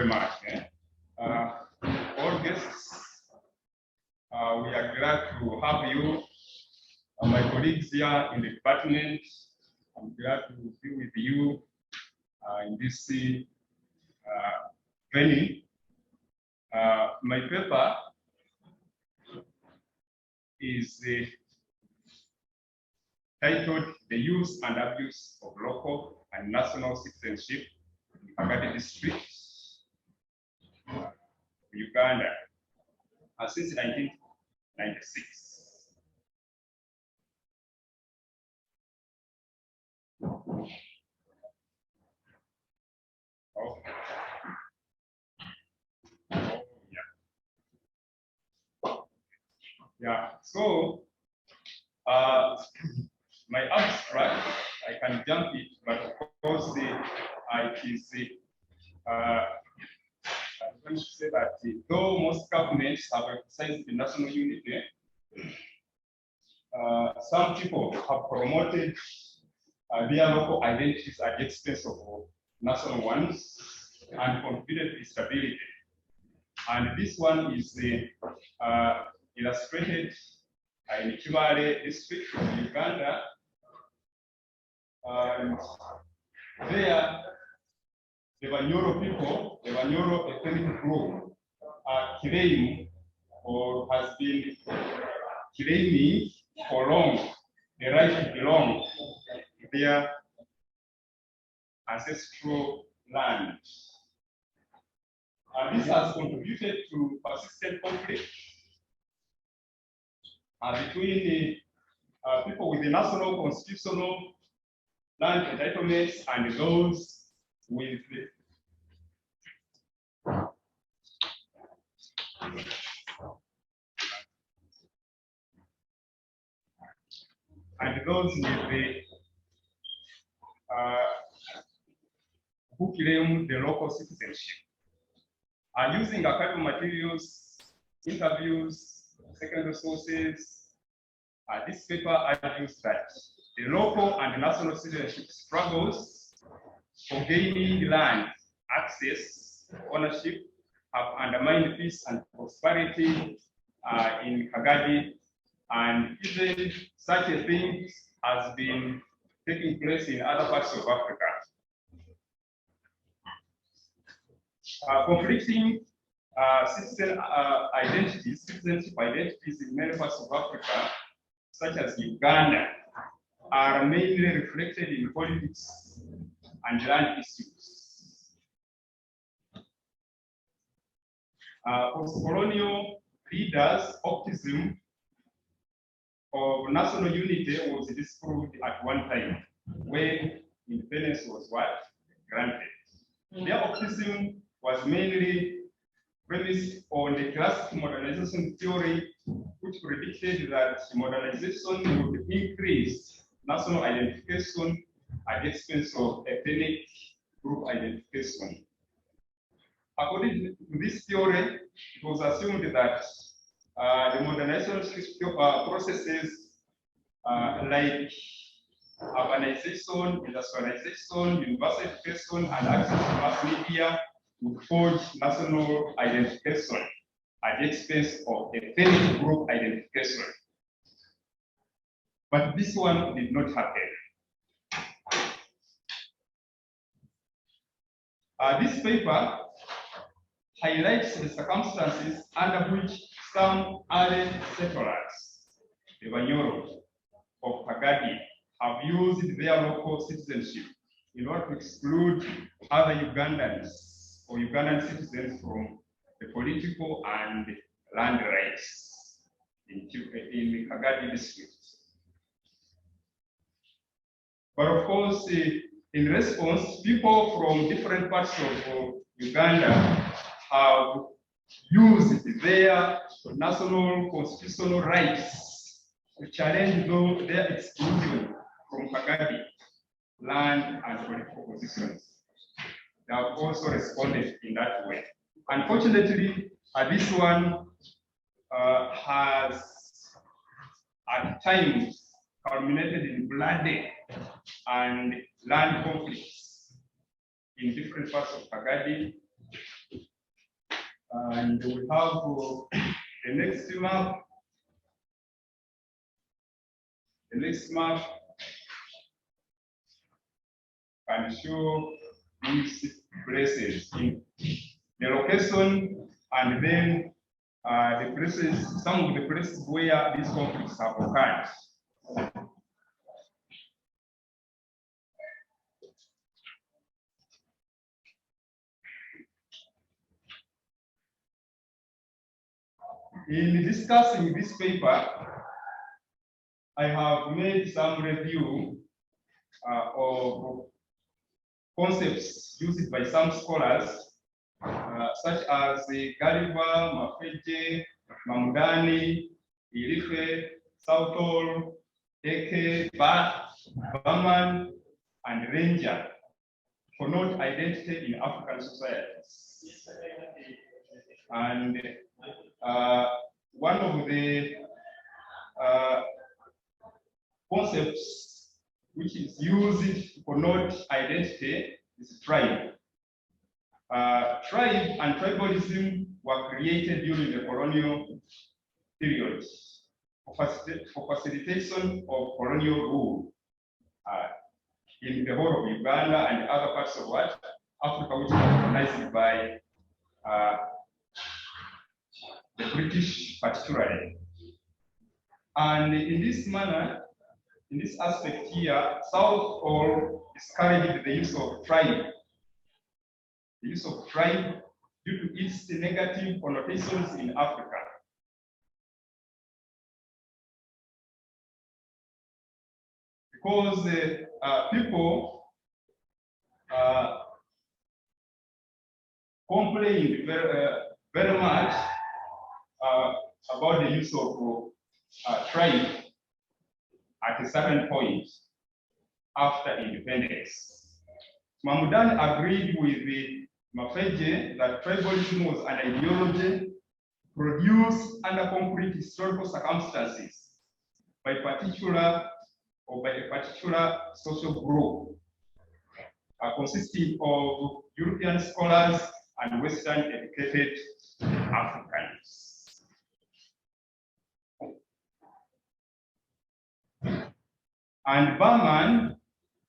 much. All guests, we are glad to have you. My colleagues here in the department, I'm glad to be with you in this venue. My paper is titled The Use and Abuse of Local and National Citizenship in Kagadi District, Uganda, since 1996. Yeah, so my abstract, I can jump it, but of course, it is, I'm going to say that though most governments have emphasized the national unity, some people have promoted their local identities at the expense of national ones and contributed to stability. And this one is illustrated in Kibale district of Uganda. And there, the Banyoro people, the Banyoro ethnic group, claim or has been claiming for long the right to belong to their ancestral land. This has contributed to persistent conflict between the people with the national constitutional land entitlements and those with the who claim the local citizenship. Using archival materials, interviews, secondary sources, this paper argues that the local and national citizenship struggles for gaining land, access, ownership have undermined peace and prosperity in Kagadi, and even such a thing has been taking place in other parts of Africa. Conflicting citizenship identities in many parts of Africa, such as Uganda, are mainly reflected in politics and land issues. Post-colonial leaders' optimism of national unity was disproved at one time when independence was granted. Their optimism was mainly premised on the classic modernization theory, which predicted that modernization would increase national identification at the expense of ethnic group identification. According to this theory, it was assumed that the modernization processes like urbanization, industrialization, universal education, and access to mass media would forge national identification at the expense of ethnic group identification. But this one did not happen. This paper highlights the circumstances under which some early settlers, the Banyoro of Kagadi, have used their local citizenship in order to exclude other Ugandans or Ugandan citizens from the political and land rights in the Kagadi district. But of course, in response, people from different parts of Uganda have used their national constitutional rights to challenge their exclusion from Kagadi land and political positions. They have also responded in that way. Unfortunately, this one has at times culminated in bloody and land conflicts in different parts of Kagadi, And we have the next map. The next map can show these places in the location, and then the places, some of the places where these conflicts have occurred. In discussing this paper, I have made some review of concepts used by some scholars, such as Gariba, Mafeje, Mamdani, Irife, Southall, Eke, Baman, and Ranger, for not identity in African societies. And one of the concepts which is used to connote identity is tribe. Tribe and tribalism were created during the colonial period for facilitation of colonial rule in the whole of Uganda and other parts of Africa, which were colonized by the British particularly. And in this manner, in this aspect here, Southall discouraged the use of tribe. The use of tribe due to its negative connotations in Africa. Because people complained very much about the use of tribe at a certain point after independence. Mamdani agreed with the Mafeje that tribalism was an ideology produced under concrete historical circumstances by a particular social group consisting of European scholars and Western educated Africans. And Berman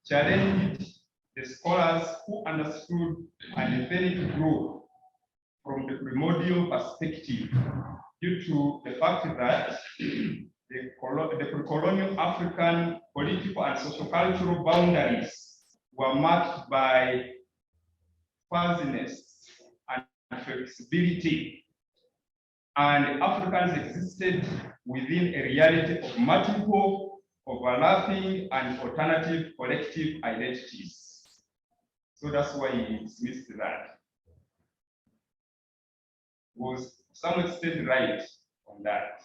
challenged the scholars who understood an ethnic group from the primordial perspective due to the fact that the pre-colonial African political and socio-cultural boundaries were marked by fuzziness and flexibility, and Africans existed within a reality of multiple, overlapping, and alternative collective identities. So that's why he dismissed that. Was to some extent right on that.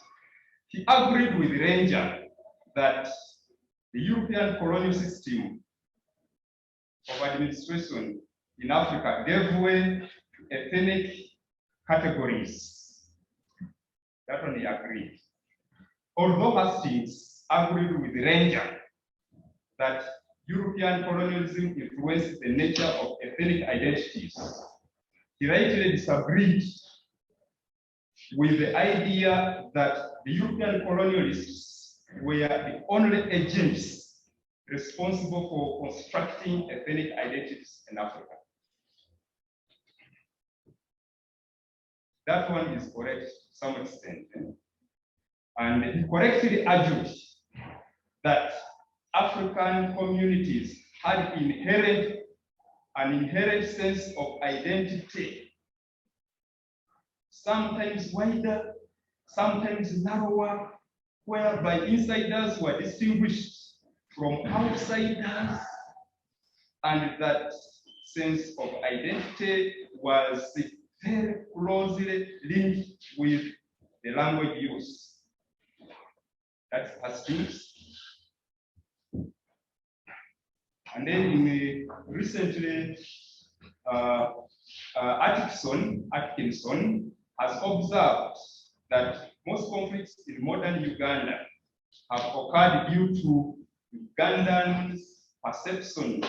He agreed with Ranger that the European colonial system of administration in Africa gave way to ethnic categories. That one he agreed. Although Hastings agreed with Ranger that European colonialism influenced the nature of ethnic identities, he rightly disagreed with the idea that the European colonialists were the only agents responsible for constructing ethnic identities in Africa. That one is correct to some extent. And he correctly argued that African communities had an inherent sense of identity, sometimes wider, sometimes narrower, whereby insiders were distinguished from outsiders, and that sense of identity was very closely linked with the language use. That's Hastings. And then recently, Atkinson has observed that most conflicts in modern Uganda have occurred due to Ugandans' perceptions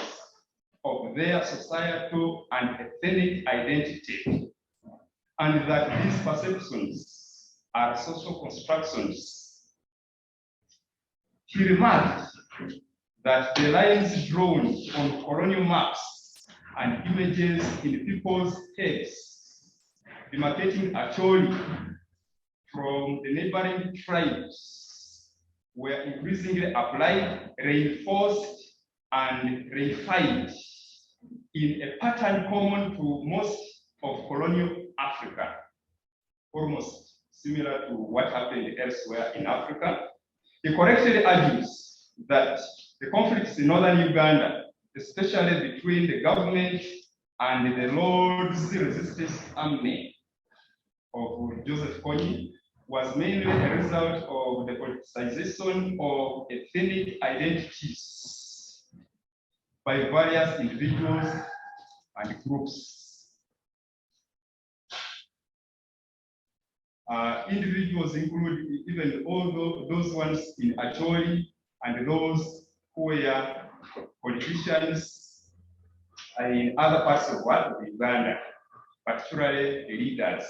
of their societal and ethnic identity and that these perceptions are social constructions. He remarked that the lines drawn on colonial maps and images in people's heads, demarcating Acholi from the neighboring tribes, were increasingly applied, reinforced, and reified in a pattern common to most of colonial Africa, almost similar to what happened elsewhere in Africa. He correctly argues that the conflicts in northern Uganda, especially between the government and the Lord's Resistance Army of Joseph Kony, was mainly a result of the politicization of ethnic identities by various individuals and groups. Individuals include even all those ones in Acholi and those who were politicians in other parts of Uganda, particularly the leaders.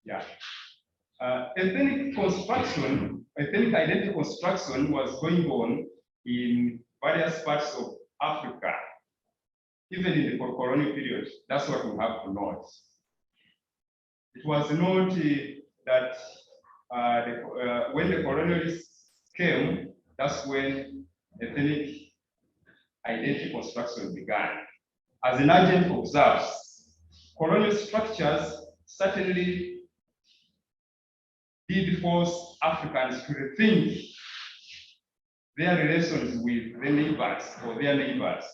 Yeah. Ethnic identity construction was going on in various parts of Africa, even in the colonial period. That's what we have to note. It was not that when the colonialists came, that's when ethnic identity construction began. As an agent observes, colonial structures certainly did force Africans to rethink their relations with their neighbors or their neighbors.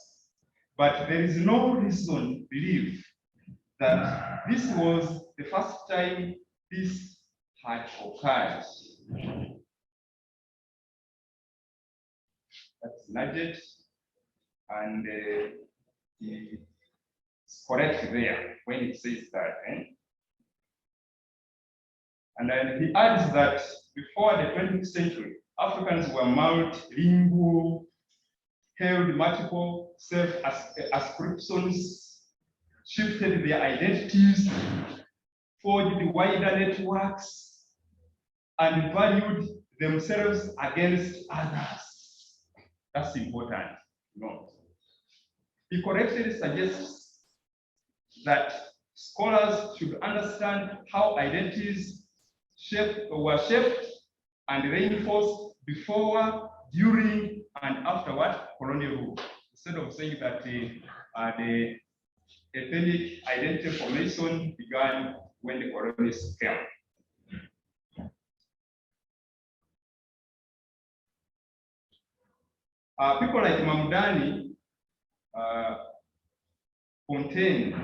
But there is no reason to believe that this was the first time this had occurred. That's nudged, and it's correct there when it says that. And then he adds that before the 20th century, Africans were multilingual, held multiple self-ascriptions, shifted their identities, forged wider networks, and valued themselves against others. That's important to note. He correctly suggests that scholars should understand how identities were shaped and reinforced before, during, and afterward colonial rule, instead of saying that the ethnic identity formation began when the colonists came. People like Mamdani contend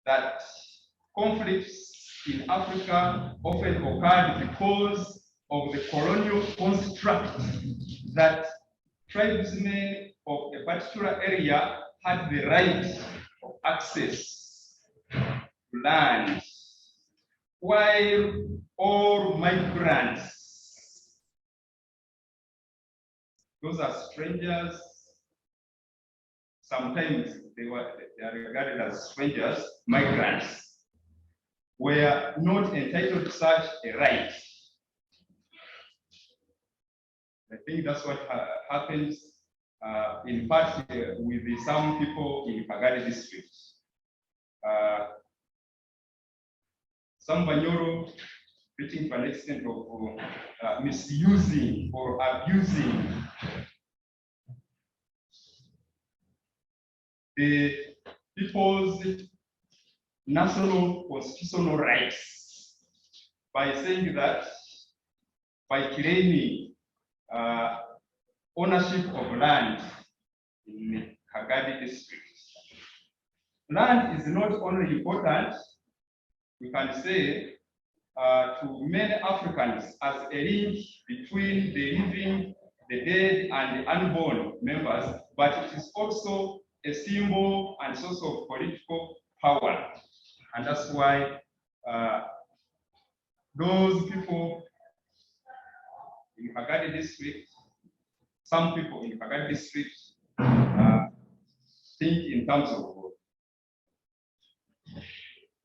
that conflicts in Africa often occurred because of the colonial construct that tribesmen of a particular area had the right of access to land, while all migrants, those are strangers, sometimes they are regarded as strangers, migrants, were not entitled to such a right. I think that's what happens in part with some people in Kagadi district. Some Banyoro reaching to an extent of misusing or abusing the people's national constitutional rights by saying that by claiming ownership of land in Kagadi district. Land is not only important, we can say, to many Africans as a link between the living, the dead, and the unborn members, but it is also a symbol and source of political power. And that's why those people in Kagadi district, some people in Kagadi district in terms of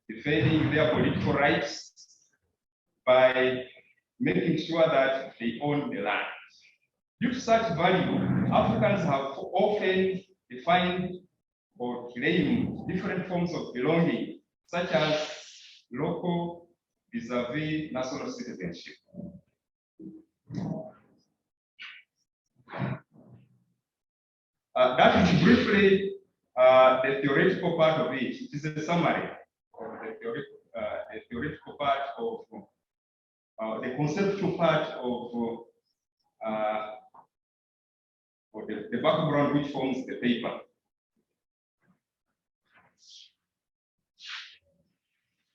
defending their political rights by making sure that they own the land. Due to such value, Africans have often defined or claimed different forms of belonging, such as local vis-a-vis national citizenship. That is briefly the theoretical part of it. It is a summary of the theoretical part of the conceptual part of the background which forms the paper.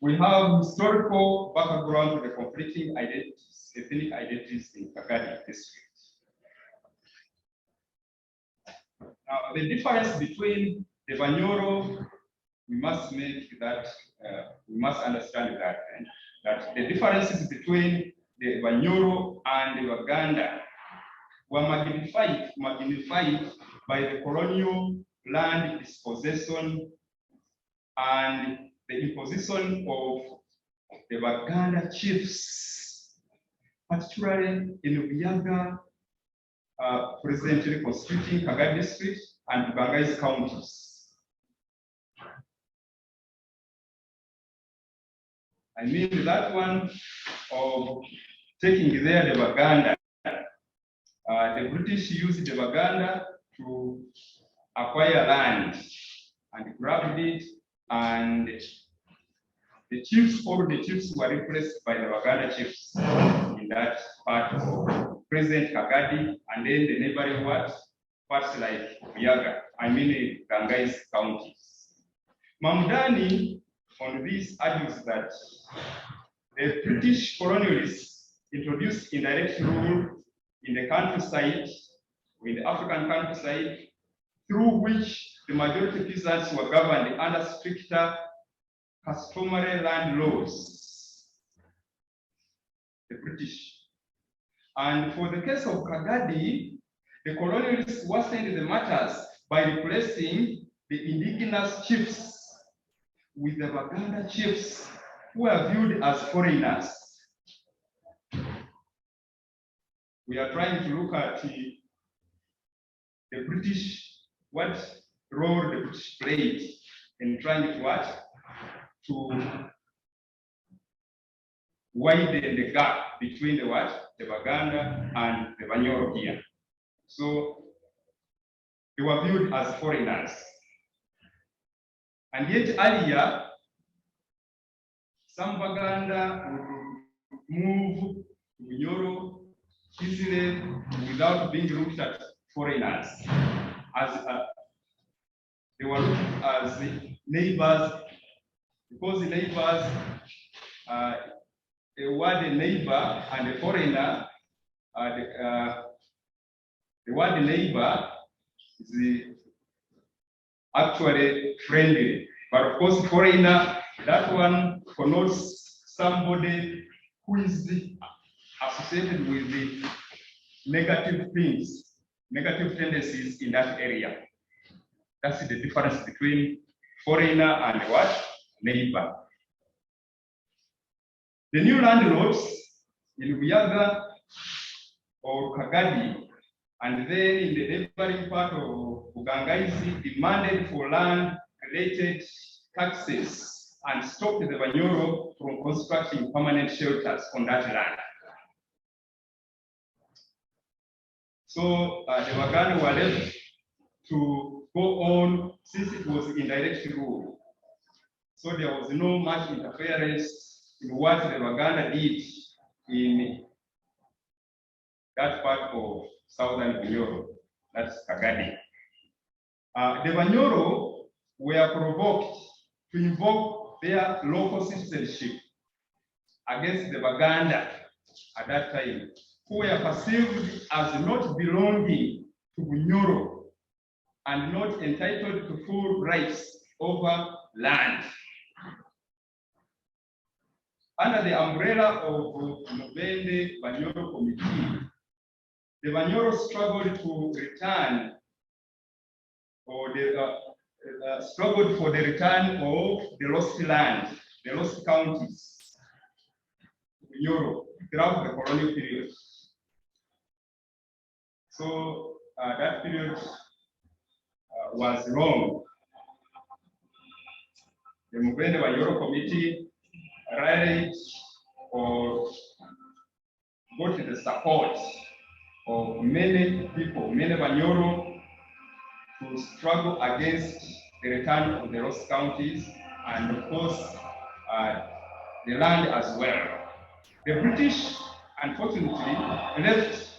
We have historical background to the conflicting identities, ethnic identities in Kagadi district. Now, the difference between the Banyoro, we must make that, we must understand that, that the differences between the Banyoro and the Baganda were magnified by the colonial land dispossession and the imposition of the Baganda chiefs, particularly in Buyaga, presently constituting Kagadi district and Bangais counties. I mean that one of taking there the Baganda. The British used the Baganda to acquire land and grabbed it, and the chiefs, all the chiefs were replaced by the Baganda chiefs in that part of present Kagadi, and then the neighboring parts like Buyaga, I mean Bangais counties. Mamdani on this argues that the British colonialists introduced indirect rule in the countryside, in the African countryside, through which the majority peasants were governed under stricter customary land laws, the British. And for the case of Kagadi, the colonialists worsened the matters by replacing the indigenous chiefs with the Baganda chiefs, who were viewed as foreigners. We are trying to look at the British, what role the British played in trying to what? To widen the gap between the what? The Baganda and the Banyoro here. So they were viewed as foreigners. And yet earlier, some Baganda would move to Banyoro easily without being looked at foreigners, as they were looked as neighbors, because the neighbors, the word neighbor and the foreigner, the word neighbor is actually friendly, but of course foreigner, that one connotes somebody who is associated with the negative things, negative tendencies in that area. That's the difference between foreigner and what? Neighbor. The new landlords in Buyaga or Kagadi, and then in the neighboring part of Ugangaisi, demanded for land-related taxes and stopped the Banyoro from constructing permanent shelters on that land. So the Baganda were left to go on since it was indirect rule. So there was no much interference in what the Baganda did in that part of southern Banyoro, that's Kagadi. The Banyoro were provoked to invoke their local citizenship against the Baganda at that time, who were perceived as not belonging to Banyoro and not entitled to full rights over land. Under the umbrella of Mubende Banyoro Committee, the Banyoro struggled to return, or struggled for the return of the lost land, the lost counties in Europe throughout the colonial period. So that period was long. The Mugende Banyoro Committee rallied or got the support of many people, many Banyoro, to struggle against the return of the lost counties and, of course, the land as well. The British, unfortunately, left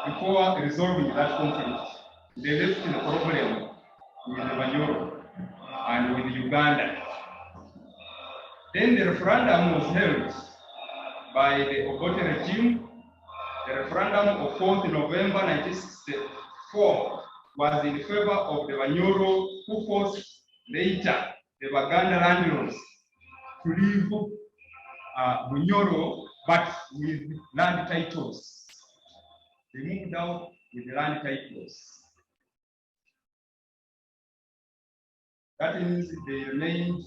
before resolving that conflict. They left the problem with the Banyoro and with Uganda. Then the referendum was held by the Obote regime. The referendum of 4th November 1964 was in favor of the Banyoro, who forced later the Baganda landlords to leave Bunyoro, but with land titles. They moved out with the land titles. That means they remained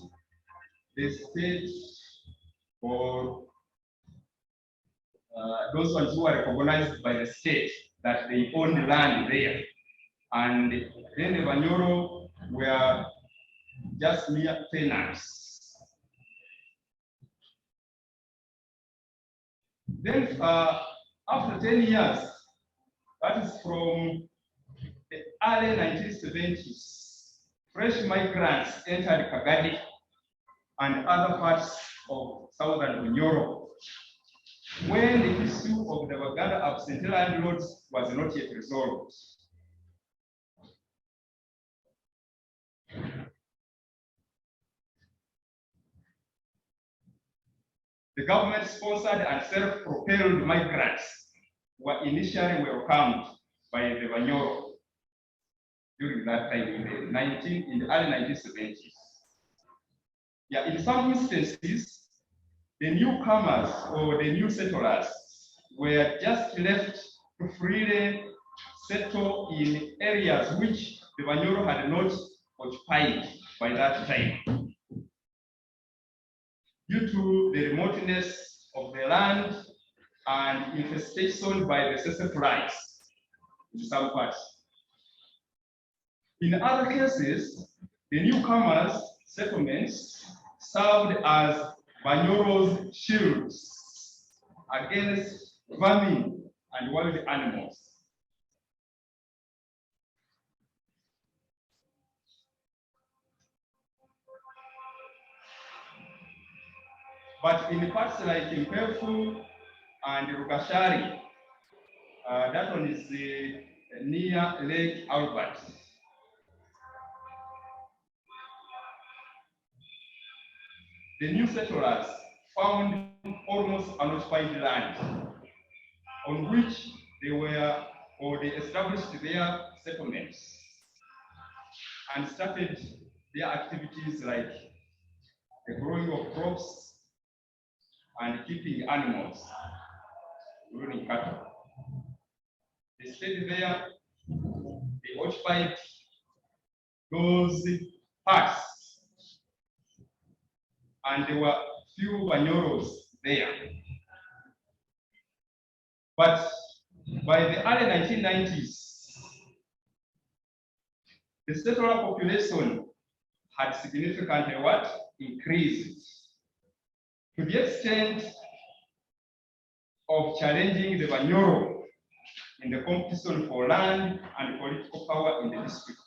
the state for those ones who are recognized by the state that they own the land there. And then the Banyoro were just mere tenants. Then after 10 years, that is from the early 1970s, fresh migrants entered Kagadi and other parts of southern Europe, when the issue of the Baganda absentee landlords was not yet resolved. The government-sponsored and self-propelled migrants were initially welcomed by the Banyoro during that time in the early 1970s. Yeah, in some instances, the newcomers or the new settlers were just left to freely settle in areas which the Banyoro had not occupied by that time, due to the remoteness of the land and infestation by the tsetse flies in some parts. In other cases, the newcomers' settlements served as Banyoro's shields against vermin and wild animals. But in parts like Impefu and Rugashari, that one is near Lake Albert. The new settlers found almost unoccupied land on which they established their settlements and started their activities like the growing of crops and keeping animals, including cattle. They stayed there, they occupied those parts, and there were few Banyoros there. But by the early 1990s, the settler population had significantly increased, to the extent of challenging the Banyoro in the competition for land and political power in the district.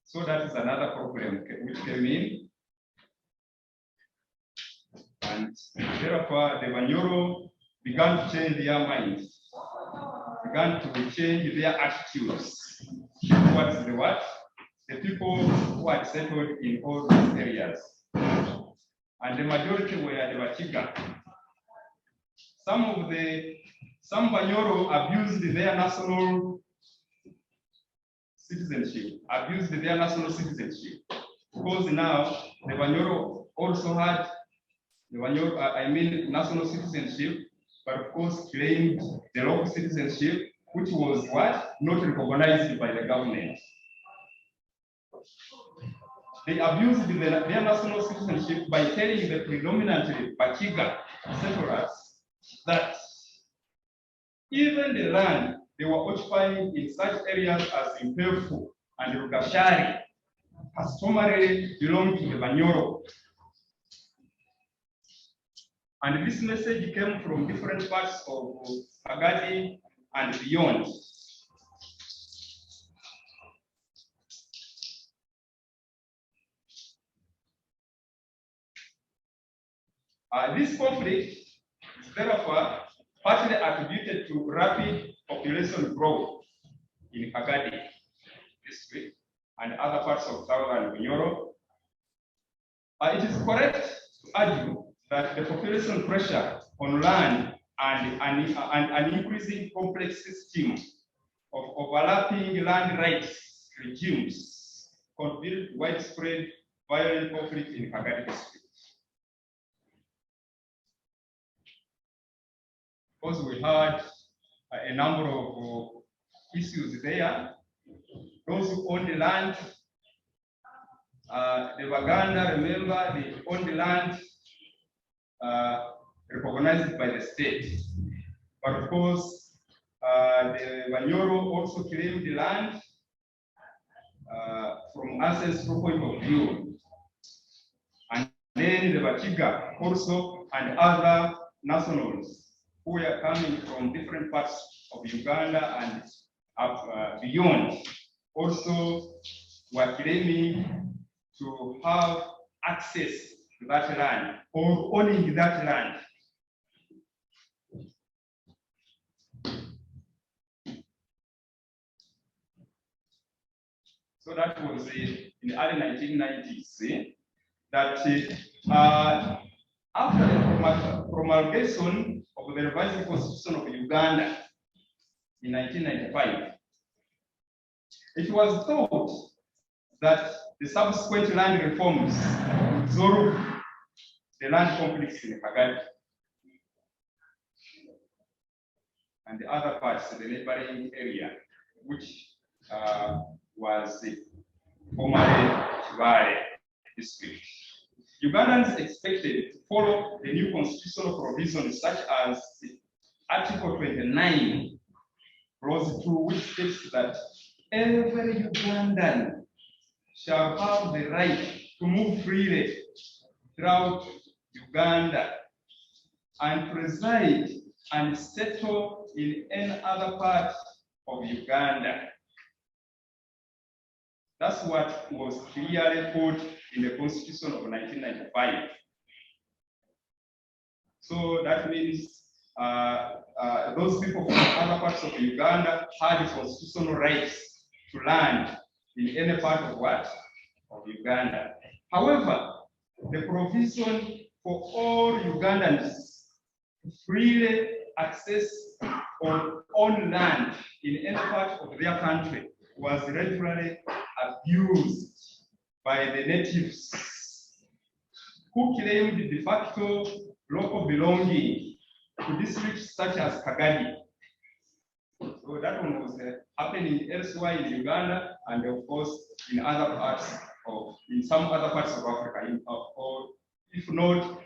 So that is another problem which came in. And therefore, the Banyoro began to change their minds, began to change their attitudes towards the people who had settled in all these areas. And the majority were the Bachiga. Some Banyoro abused their national citizenship, because now the Banyoro also had national citizenship, but of course claimed the local citizenship which was what? Not recognized by the government. They abused their national citizenship by telling the predominantly Baligira settlers that even the land they were occupying in such areas as Impefu and Rugashari customarily belonged to the Banyoro. And this message came from different parts of Kagadi and beyond. This conflict is therefore partly attributed to rapid population growth in Kagadi district and other parts of southern Bunyoro. It is correct to argue that the population pressure on land and an increasing complex system of overlapping land rights regimes contributed to widespread violent conflict in Kagadi district. Because we had a number of issues there. Those who own the land, the Baganda, remember, they own the land recognized by the state. But of course, the Banyoro also claimed the land from ancestral point of view. And then the Baligira also and other nationals who were coming from different parts of Uganda and beyond also were claiming to have access to that land or owning that land. So that was in the early 1990s, that after the promulgation of the revised constitution of Uganda in 1995, it was thought that the subsequent land reforms would resolve the land conflicts in Kagadi and the other parts of the neighboring area, which was the formerly Makerere district. Ugandans expected to follow the new constitutional provisions such as Article 29, Clause 2, which states that every Ugandan shall have the right to move freely throughout Uganda and reside and settle in any other part of Uganda. That's what was clearly put in the Constitution of 1995. So that means those people from other parts of Uganda had constitutional rights to land in any part of what? Of Uganda. However, the provision for all Ugandans to freely access or own land in any part of their country was regularly abused by the natives who claimed de facto local belonging to districts such as Kagadi. So that one was happening elsewhere in Uganda and of course in other parts of, in some other parts of Africa, or if not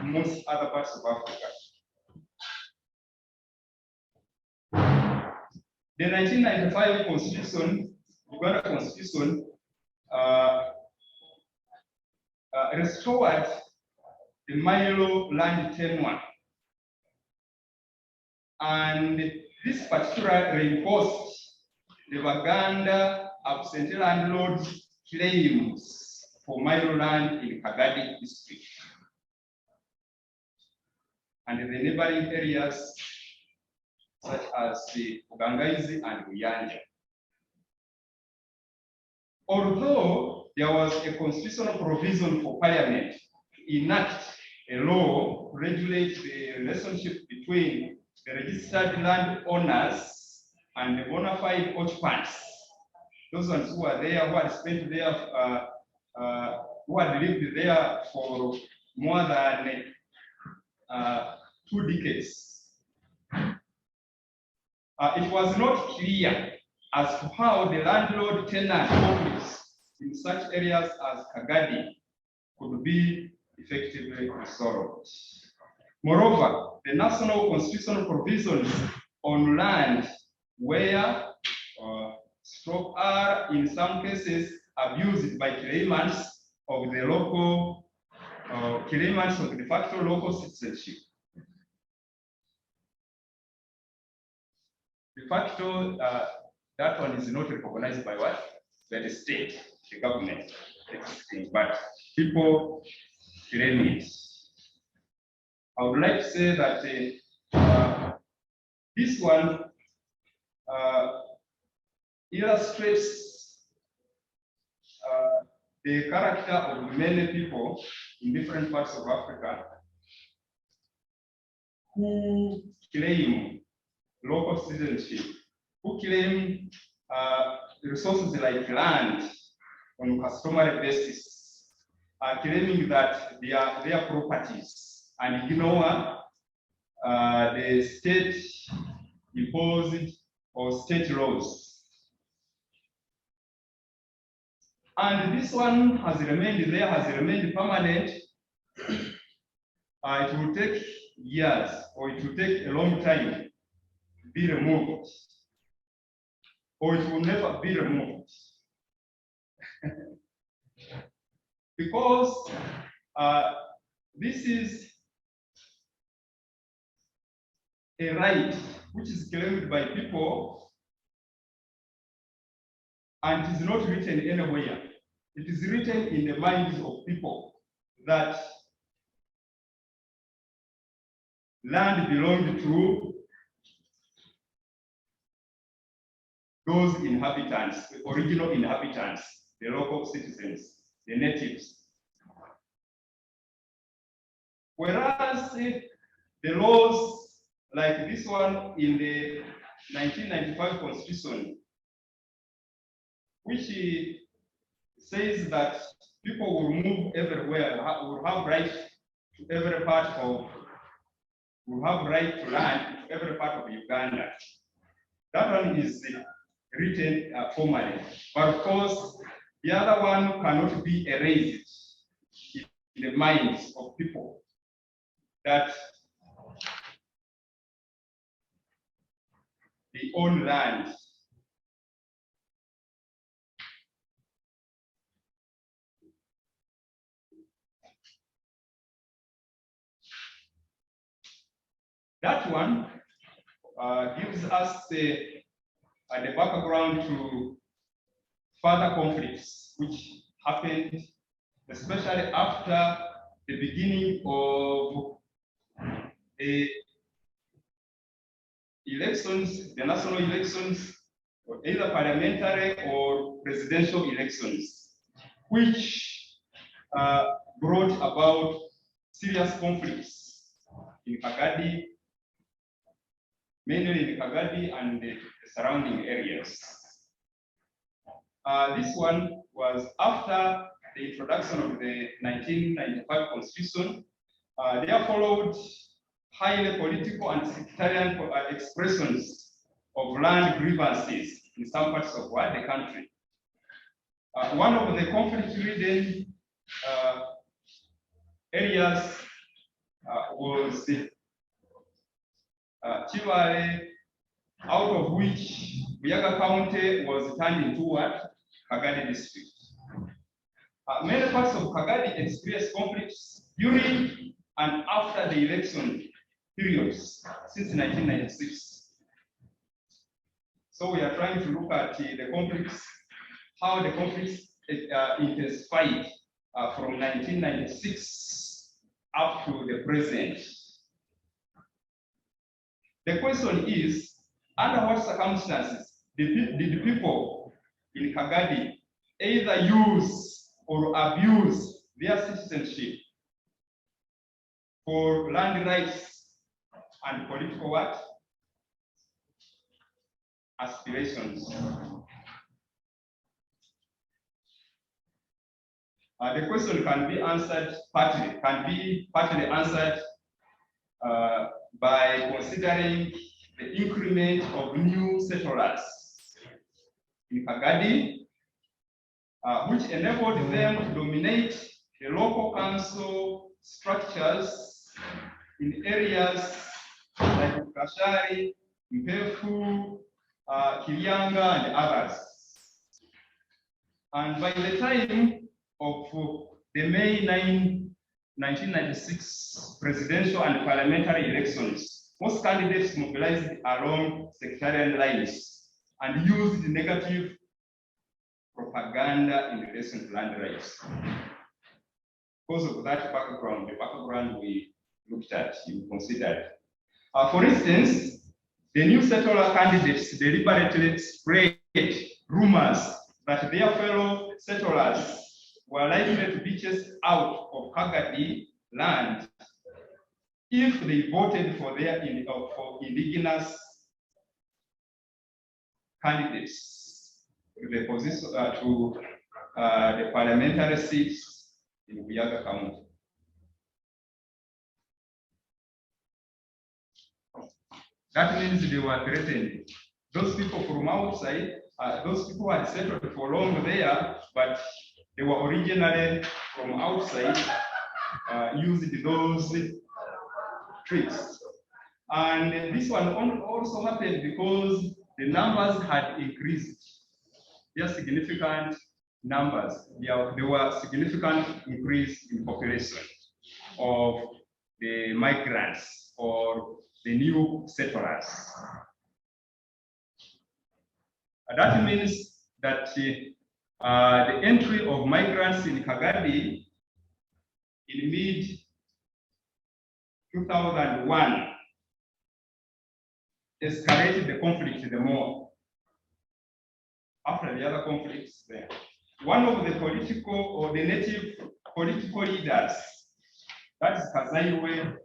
most other parts of Africa. The 1995 Constitution, Uganda Constitution, restored the Milo land tenure, and this particularly reinforced the Baganda absentee landlords' claims for Milo land in Kagadi district and the neighboring areas such as the Ugangaizi and Uyanja. Although there was a constitutional provision for Parliament to enact a law to regulate the relationship between the registered landowners and the bona fide occupants, those ones who are there, who had spent there, who had lived there for more than 2 decades. it was not clear as to how the landlord-tenant conflicts in such areas as Kagadi could be effectively resolved. Moreover, the national constitutional provisions on land where are in some cases abused by claimants of the local claimants of de facto local citizenship. De facto, that one is not recognized by what? By the state, the government, but people claim it. I would like to say that this one illustrates the character of many people in different parts of Africa who claim local citizenship, who claim resources like land on a customary basis, claiming that they are their properties and ignore the state imposed or state laws. And this one has remained there, has remained permanent. It will take years, or it will take a long time to be removed, or it will never be removed. Because this is a right which is claimed by people and it is not written anywhere. It is written in the minds of people that land belonged to those inhabitants, the original inhabitants, the local citizens, the natives. Whereas the laws like this one in the 1995 Constitution, which says that people will move everywhere, will have right to every part of, will have right to land to every part of Uganda. That one is written formally, but of course, the other one cannot be erased in the minds of people that they own land. That one gives us the background to further conflicts which happened, especially after the beginning of the elections, the national elections, or either parliamentary or presidential elections, which brought about serious conflicts in Kagadi, mainly in Kagadi and the surrounding areas. This one was after the introduction of the 1995 Constitution. There followed highly political and sectarian expressions of land grievances in some parts of the country. One of the conflict-ridden areas was Chivale, out of which Buyaga County was turned into what? Kagadi district. Many parts of Kagadi experienced conflicts during and after the election periods since 1996. So we are trying to look at the conflicts, how the conflicts intensified from 1996 up to the present. The question is, under what circumstances did people in Kagadi either use or abuse their citizenship for land rights and political what? Aspirations? The question can be answered partly answered by considering the increment of new settlers in Kagadi, which enabled them to dominate the local council structures in areas like Kashari, Mpefu, Kilianga, and others. And by the time of the May 9, 1996 presidential and parliamentary elections, most candidates mobilized along sectarian lines and used negative propaganda in relation to land rights. Because of that background, the background we looked at, you considered. For instance, the new settler candidates deliberately spread rumors that their fellow settlers were likely to be chased out of Kagadi land if they voted for their indigenous candidates to the position to the parliamentary seats in Buyaga County. That means they were threatened. Those people from outside, those people had settled for long there, but they were originally from outside, used those tricks. And this one also happened because the numbers had increased. They are significant numbers. There were significant increase in population of the migrants or the new settlers. That means that the entry of migrants in Kagadi in mid-2001 escalated the conflict the more. After the other conflicts there, one of the political or the native political leaders, that is Kazaiwe,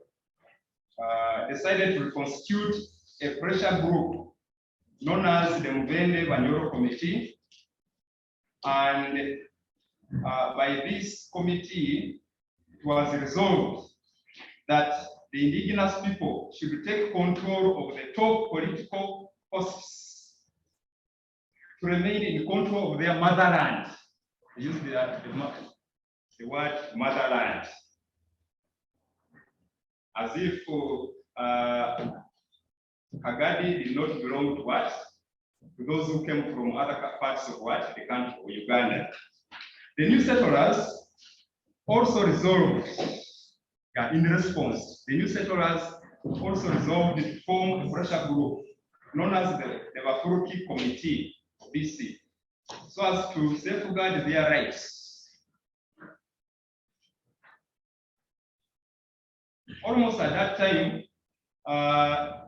decided to constitute a pressure group known as the Mubende Banyoro Committee. And by this committee, it was resolved that the indigenous people should take control of the top political posts to remain in control of their motherland. They use the word motherland, as if Kagadi did not belong to what? To those who came from other parts of what? The country, or Uganda. The new settlers also resolved, in response, the new settlers also resolved to form a pressure group known as the Bafuruki Committee, BC, so as to safeguard their rights. Almost at that time,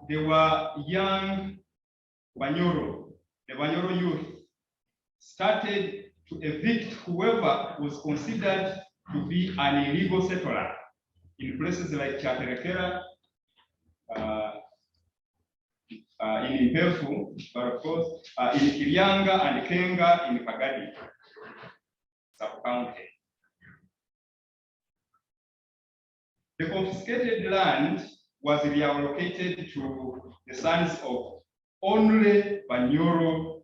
there were young Banyoro, the Banyoro youth, started to evict whoever was considered to be an illegal settler in places like Chaterekera, in Mpefu, but of course, in Kilianga and Kenga in Kagadi sub-county. The confiscated land was reallocated to the sons of only Banyoro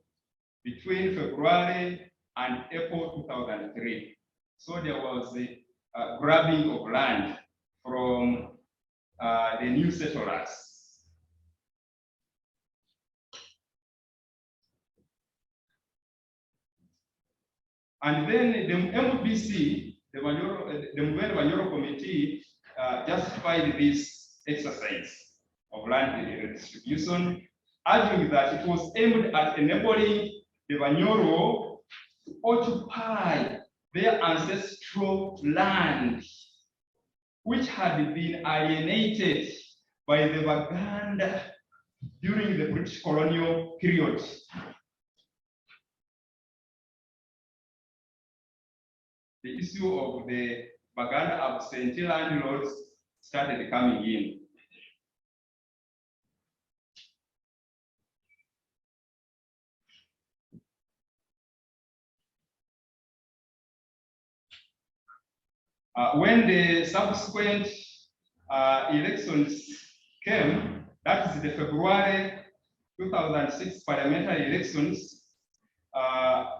between February and April 2003. So there was a grabbing of land from the new settlers. And then the MBC, the Mubende Banyoro Committee, justified this exercise of land redistribution, arguing that it was aimed at enabling the Banyoro to occupy their ancestral land, which had been alienated by the Baganda during the British colonial period. The issue of the Baganda absentee landlords started coming in. When the subsequent elections came, That is the February 2006 parliamentary elections.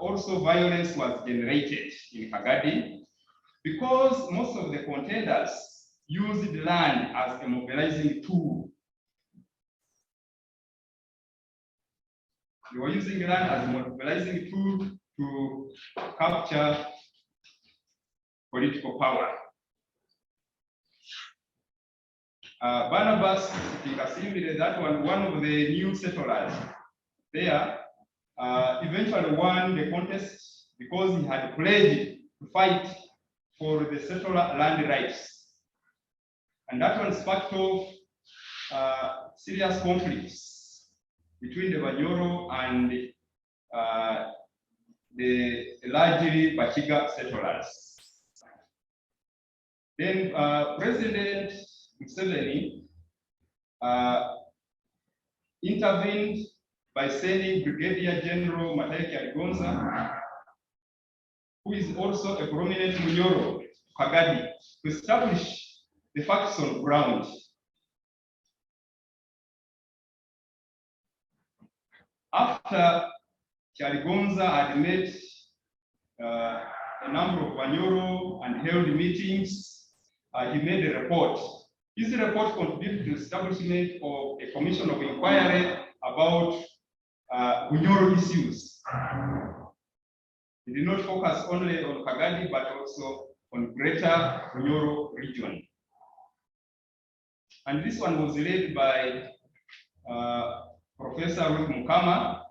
Also violence was generated in Kagadi because most of the contenders used land as a mobilizing tool. They were using land as a mobilizing tool to capture political power. Barnabas Tingasimile, that one of the new settlers there, eventually won the contest because he had pledged to fight for the settler land rights. And that one sparked off serious conflicts between the Banyoro and the largely Baligira settlers. Then President Museveni intervened by sending Brigadier General Makerere Gonza, who is also a prominent Munyoro, Kagadi, to establish the facts on ground. After Gonza had met a number of Banyoro and held meetings, he made a report. His report contributed to the establishment of a commission of inquiry about Bunyoro issues. He did not focus only on Kagadi, but also on greater Bunyoro region. And this one was led by Professor Ruth Mukama.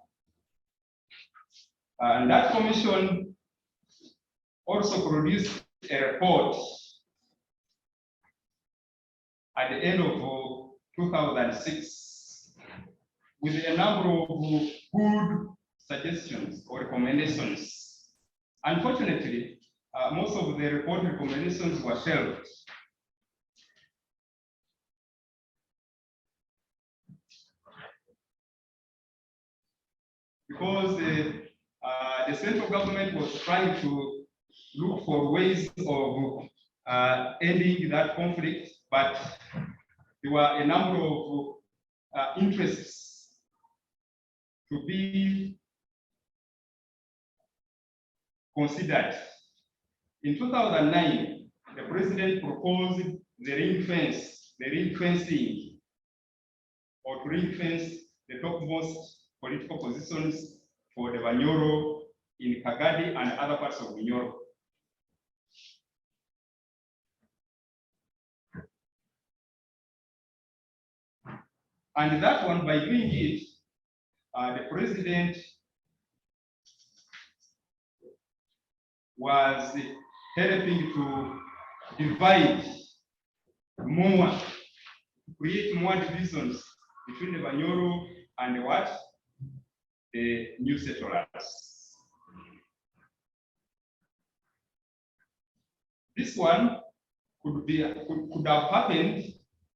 And that commission also produced a report at the end of 2006 with a number of good suggestions or recommendations. Unfortunately, most of the report recommendations were shelved. Because the central government was trying to look for ways of ending that conflict, but there were a number of interests to be considered. In 2009, the president proposed the ring fencing, or to ring fence the topmost political positions for the Banyoro in Kagadi and other parts of Bunyoro. And that one, by doing it, the president was helping to divide more, create more divisions between the Banyoro and the new settlers. This one could have happened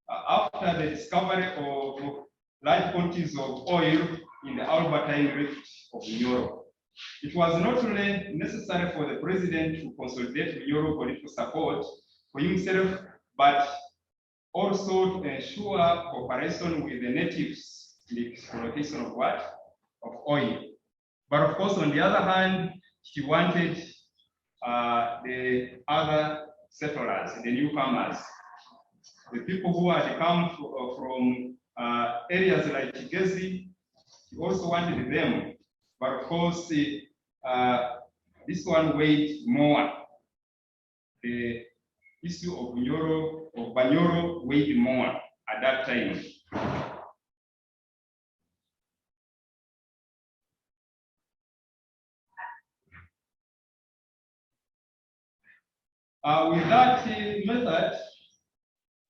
after the discovery of large quantities of oil in the Albertine Rift of Bunyoro. It was not only necessary for the president to consolidate Bunyoro political support for himself, but also to ensure cooperation with the natives in the exploitation of of oil. But of course, on the other hand, he wanted the other settlers, the newcomers, the people who had come from areas like Kagadi. He also wanted them. But of course, this one weighed more. The issue of Banyoro weighed more at that time. With that method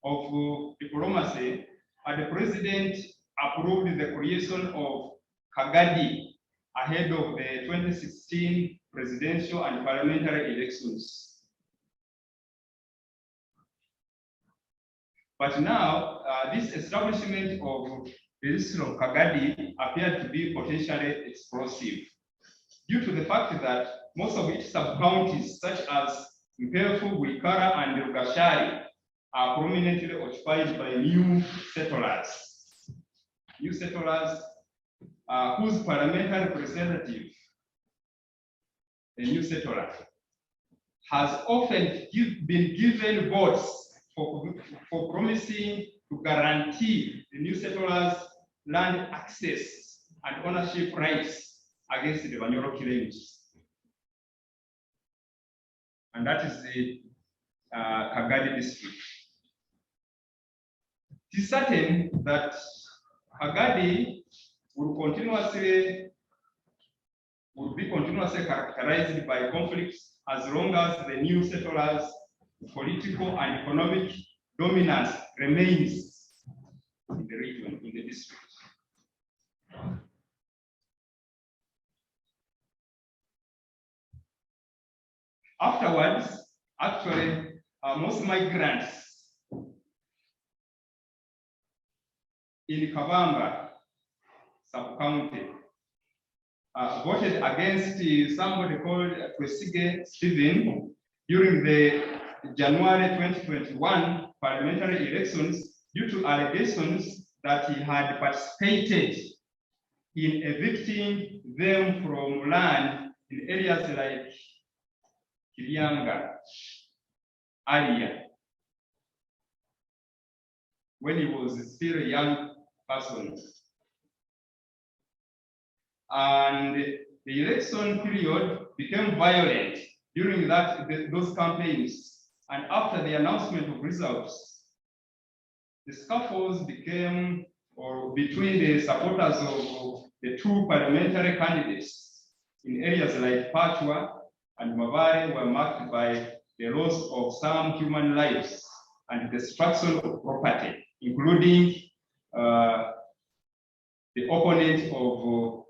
of diplomacy, the president approved the creation of Kagadi ahead of the 2016 presidential and parliamentary elections. But now, this establishment of the district of Kagadi appeared to be potentially explosive due to the fact that most of its sub-counties, such as Mpefu, Wikara, and Rugashari, are prominently occupied by new settlers. new settlers whose parliamentary representative, a new settler, has often been given votes for promising to guarantee the new settlers land access and ownership rights against the Banyoro claims. And that is the Kagadi district. It is certain that Kagadi will be continuously characterized by conflicts as long as the new settlers' political and economic dominance remains in the region, in the district. Afterwards, actually, most migrants in Kabamba sub-county voted against somebody called Kwesige Stephen during the January 2021 parliamentary elections due to allegations that he had participated in evicting them from land in areas like Kilianga, Aria, when he was still a young person. And the election period became violent during those campaigns. And after the announcement of results, the scuffles became between the supporters of the two parliamentary candidates in areas like Pachwa and Mabare were marked by the loss of some human lives and destruction of property, including the opponent of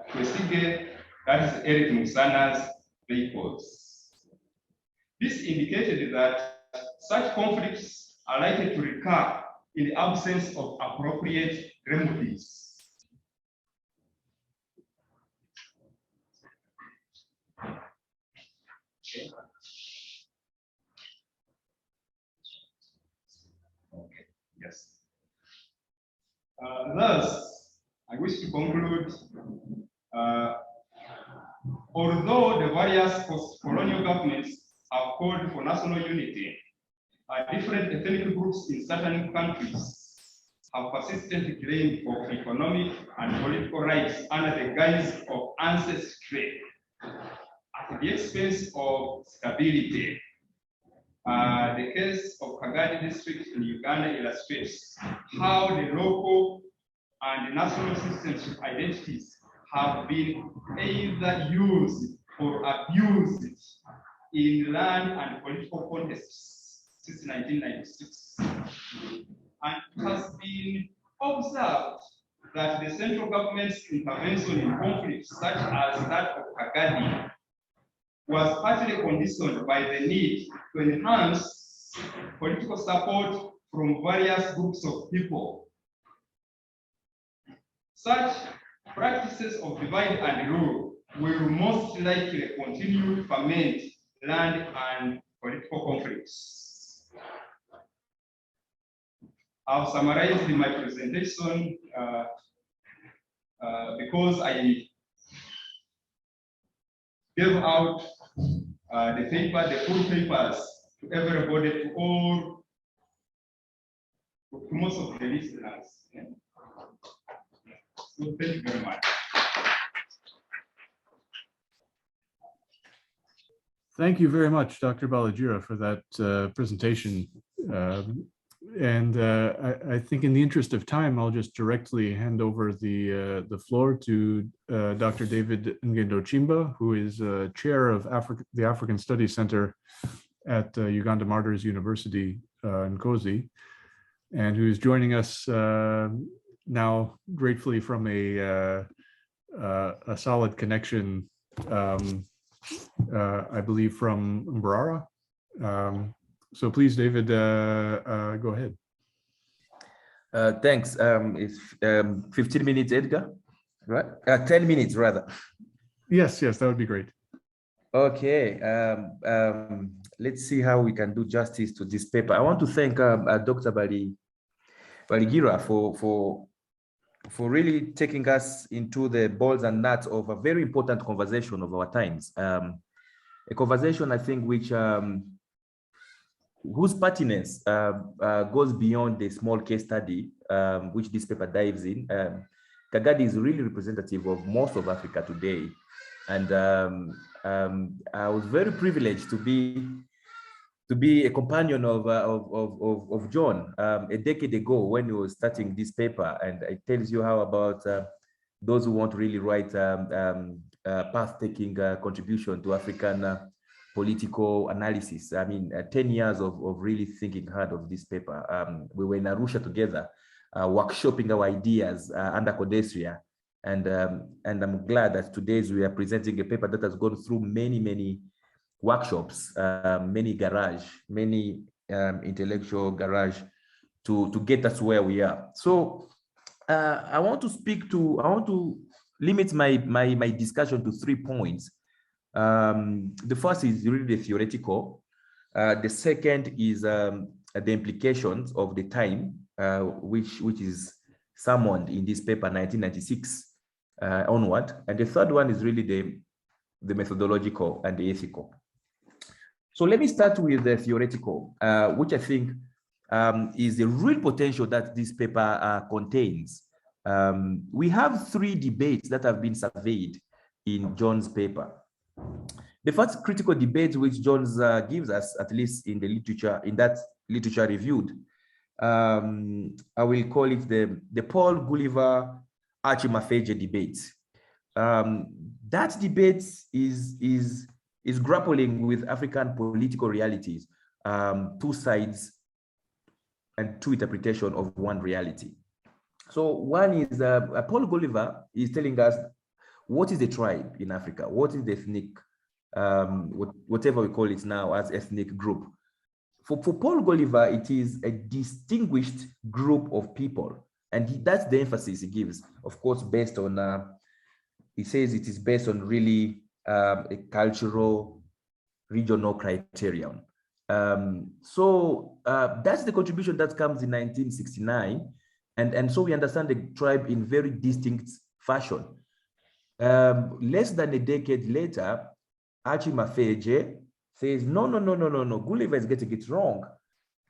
Kwesige, that is Eric Musana's vehicles. This indicated that such conflicts are likely to recur in the absence of appropriate remedies. Okay. Yes. Thus, I wish to conclude, although the various post-colonial governments have called for national unity, different ethnic groups in certain countries have persistently claimed for economic and political rights under the guise of ancestry at the expense of stability. The case of Kagadi district in Uganda illustrates how the local and national citizenship identities have been either used or abused in land and political contexts since 1996. And it has been observed that the central government's intervention in conflicts such as that of Kagadi was partly conditioned by the need to enhance political support from various groups of people. Such practices of divide and rule will most likely continue to ferment land and political conflicts. I've summarized my presentation because I gave out the full papers to everybody, to most of the listeners. Yeah. So thank you very much. Thank you very much, Dr. Baligira, for that presentation. I think in the interest of time, I'll just directly hand over the floor to Dr. David Ngendo-Chimba, who is chair of the African Studies Center at Uganda Martyrs University in Nkozi, and who is joining us now gratefully from a solid connection, I believe from Mbarara. So please, David, go ahead. Thanks. It's 15 minutes, Edgar, right? 10 minutes, rather. Yes, that would be great. Okay. Let's see how we can do justice to this paper. I want to thank Dr. Baligira for really taking us into the balls and nuts of a very important conversation of our times. A conversation, I think, which whose pertinence goes beyond the small case study which this paper dives in. Kagadi is really representative of most of Africa today. And I was very privileged to be a companion of John a decade ago when he was starting this paper. And it tells you how about those who want to really write path-taking contribution to African political analysis. I mean, 10 years of really thinking hard of this paper. We were in Arusha together, workshopping our ideas under Codesria. And I'm glad that today we are presenting a paper that has gone through many workshops, many intellectual garage to get us where we are. So I want to limit my discussion to 3 points. The first is really the theoretical. The second is the implications of the time, which is summoned in this paper 1996 onward. And the third one is really the methodological and the ethical. So let me start with the theoretical, which I think is the real potential that this paper contains. We have 3 debates that have been surveyed in John's paper. The first critical debate which Jones gives us, at least in the literature, in that literature reviewed, I will call it the Paul Gulliver Archie Mafeje debate. That debate is grappling with African political realities, 2 sides and 2 interpretations of one reality. So one is Paul Gulliver is telling us what is the tribe in Africa, what is the ethnic, whatever we call it now as ethnic group. For Paul Gulliver, it is a distinguished group of people, and that's the emphasis he gives. Of course, based on he says it is based on really a cultural, regional criterion. So that's the contribution that comes in 1969. And so we understand the tribe in very distinct fashion. Less than a decade later, Archie Mafeje says, no, Gulliver is getting it wrong.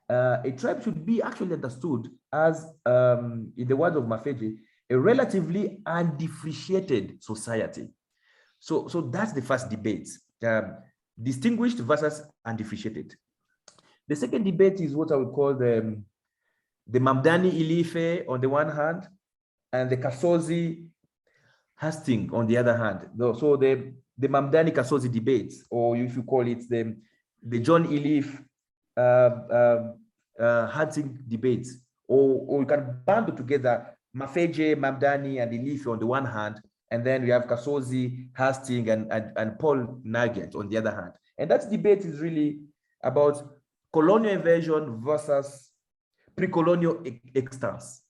A tribe should be actually understood as, in the words of Mafeje, a relatively undifferentiated society. So that's the first debate, distinguished versus undifferentiated. The second debate is what I would call the Mamdani Ilife on the one hand, and the Kasozi Hastings on the other hand. So the Mamdani Kasozi debates, or if you call it the John Ilif Hastings debates, or you can bundle together Mafeje, Mamdani, and Ilife on the one hand, and then we have Kasozi, Hastings, and Paul Nugent on the other hand. And that debate is really about colonial invasion versus pre-colonial extants.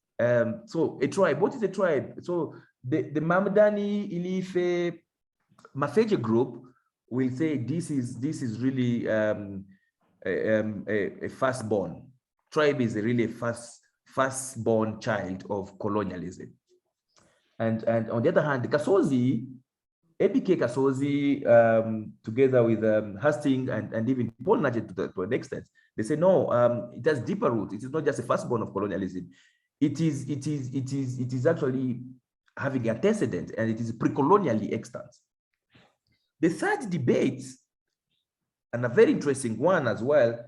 So a tribe, what is a tribe? So the Mamdani, Ilife, Mafeje group will say this is really a firstborn. Tribe is really a firstborn child of colonialism. And on the other hand, the Kasozi, APK Kasozi, together with Hastings and even Paul Nugent to an extent, they say no, it has deeper roots. It is not just a firstborn of colonialism. It is actually having antecedent, and it is pre-colonially extant. The third debate, and a very interesting one as well,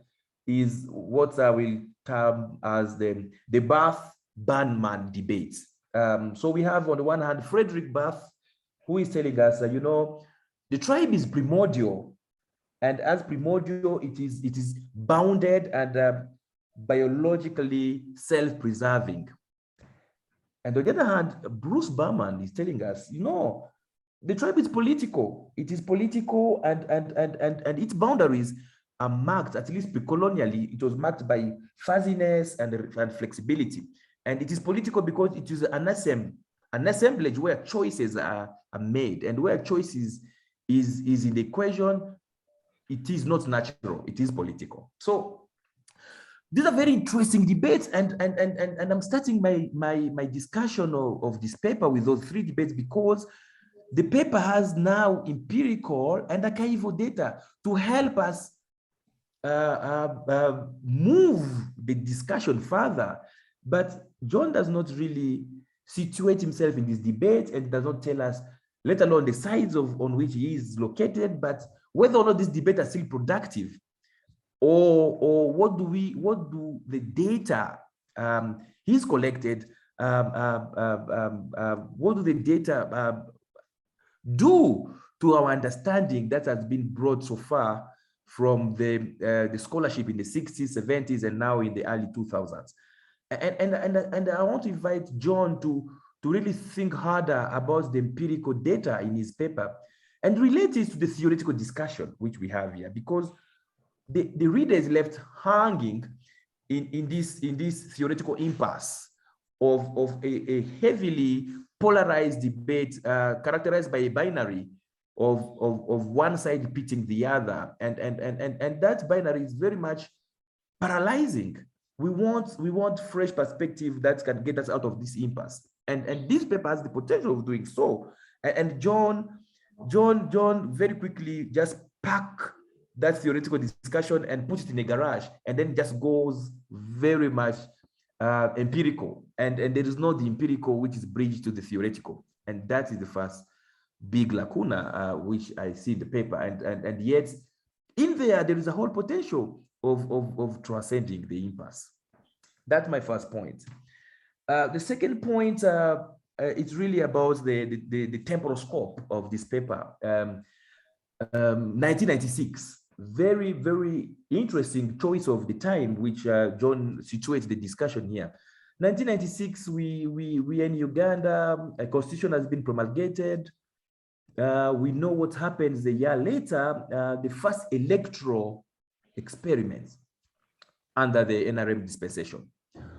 is what I will term as the Bath-Burnman debate. So we have on the one hand Frederick Bath, who is telling us that, the tribe is primordial, and as primordial, it is bounded and biologically self-preserving. And on the other hand, Bruce Berman is telling us, the tribe is political. It is political, and its boundaries are marked, at least pre-colonially, it was marked by fuzziness and flexibility. And it is political because it is an assemblage where choices are made, and where choices is in the equation, it is not natural, it is political. So these are very interesting debates, and I'm starting my discussion of this paper with those three debates because the paper has now empirical and archival data to help us move the discussion further. But John does not really situate himself in this debate and does not tell us, let alone the sides on which he is located, but whether or not this debate are still productive, or what do the data he's collected, what do the data do to our understanding that has been brought so far from the scholarship in the 60s, 70s, and now in the early 2000s. And I want to invite John to really think harder about the empirical data in his paper and relate it to the theoretical discussion which we have here, because the reader is left hanging in this theoretical impasse of a heavily polarized debate characterized by a binary of one side pitting the other, and that binary is very much paralyzing. We want fresh perspective that can get us out of this impasse, and this paper has the potential of doing so. And John very quickly just pack that theoretical discussion and put it in a garage, and then just goes very much empirical, and there is not the empirical which is bridged to the theoretical, and that is the first big lacuna which I see in the paper, and yet in there is a whole potential of transcending the impasse. That's my first point. The second point, it's really about the temporal scope of this paper. 1996, very, very interesting choice of the time, which John situates the discussion here. 1996, we in Uganda, a constitution has been promulgated. We know what happens a year later, the first electoral experiments under the NRM dispensation.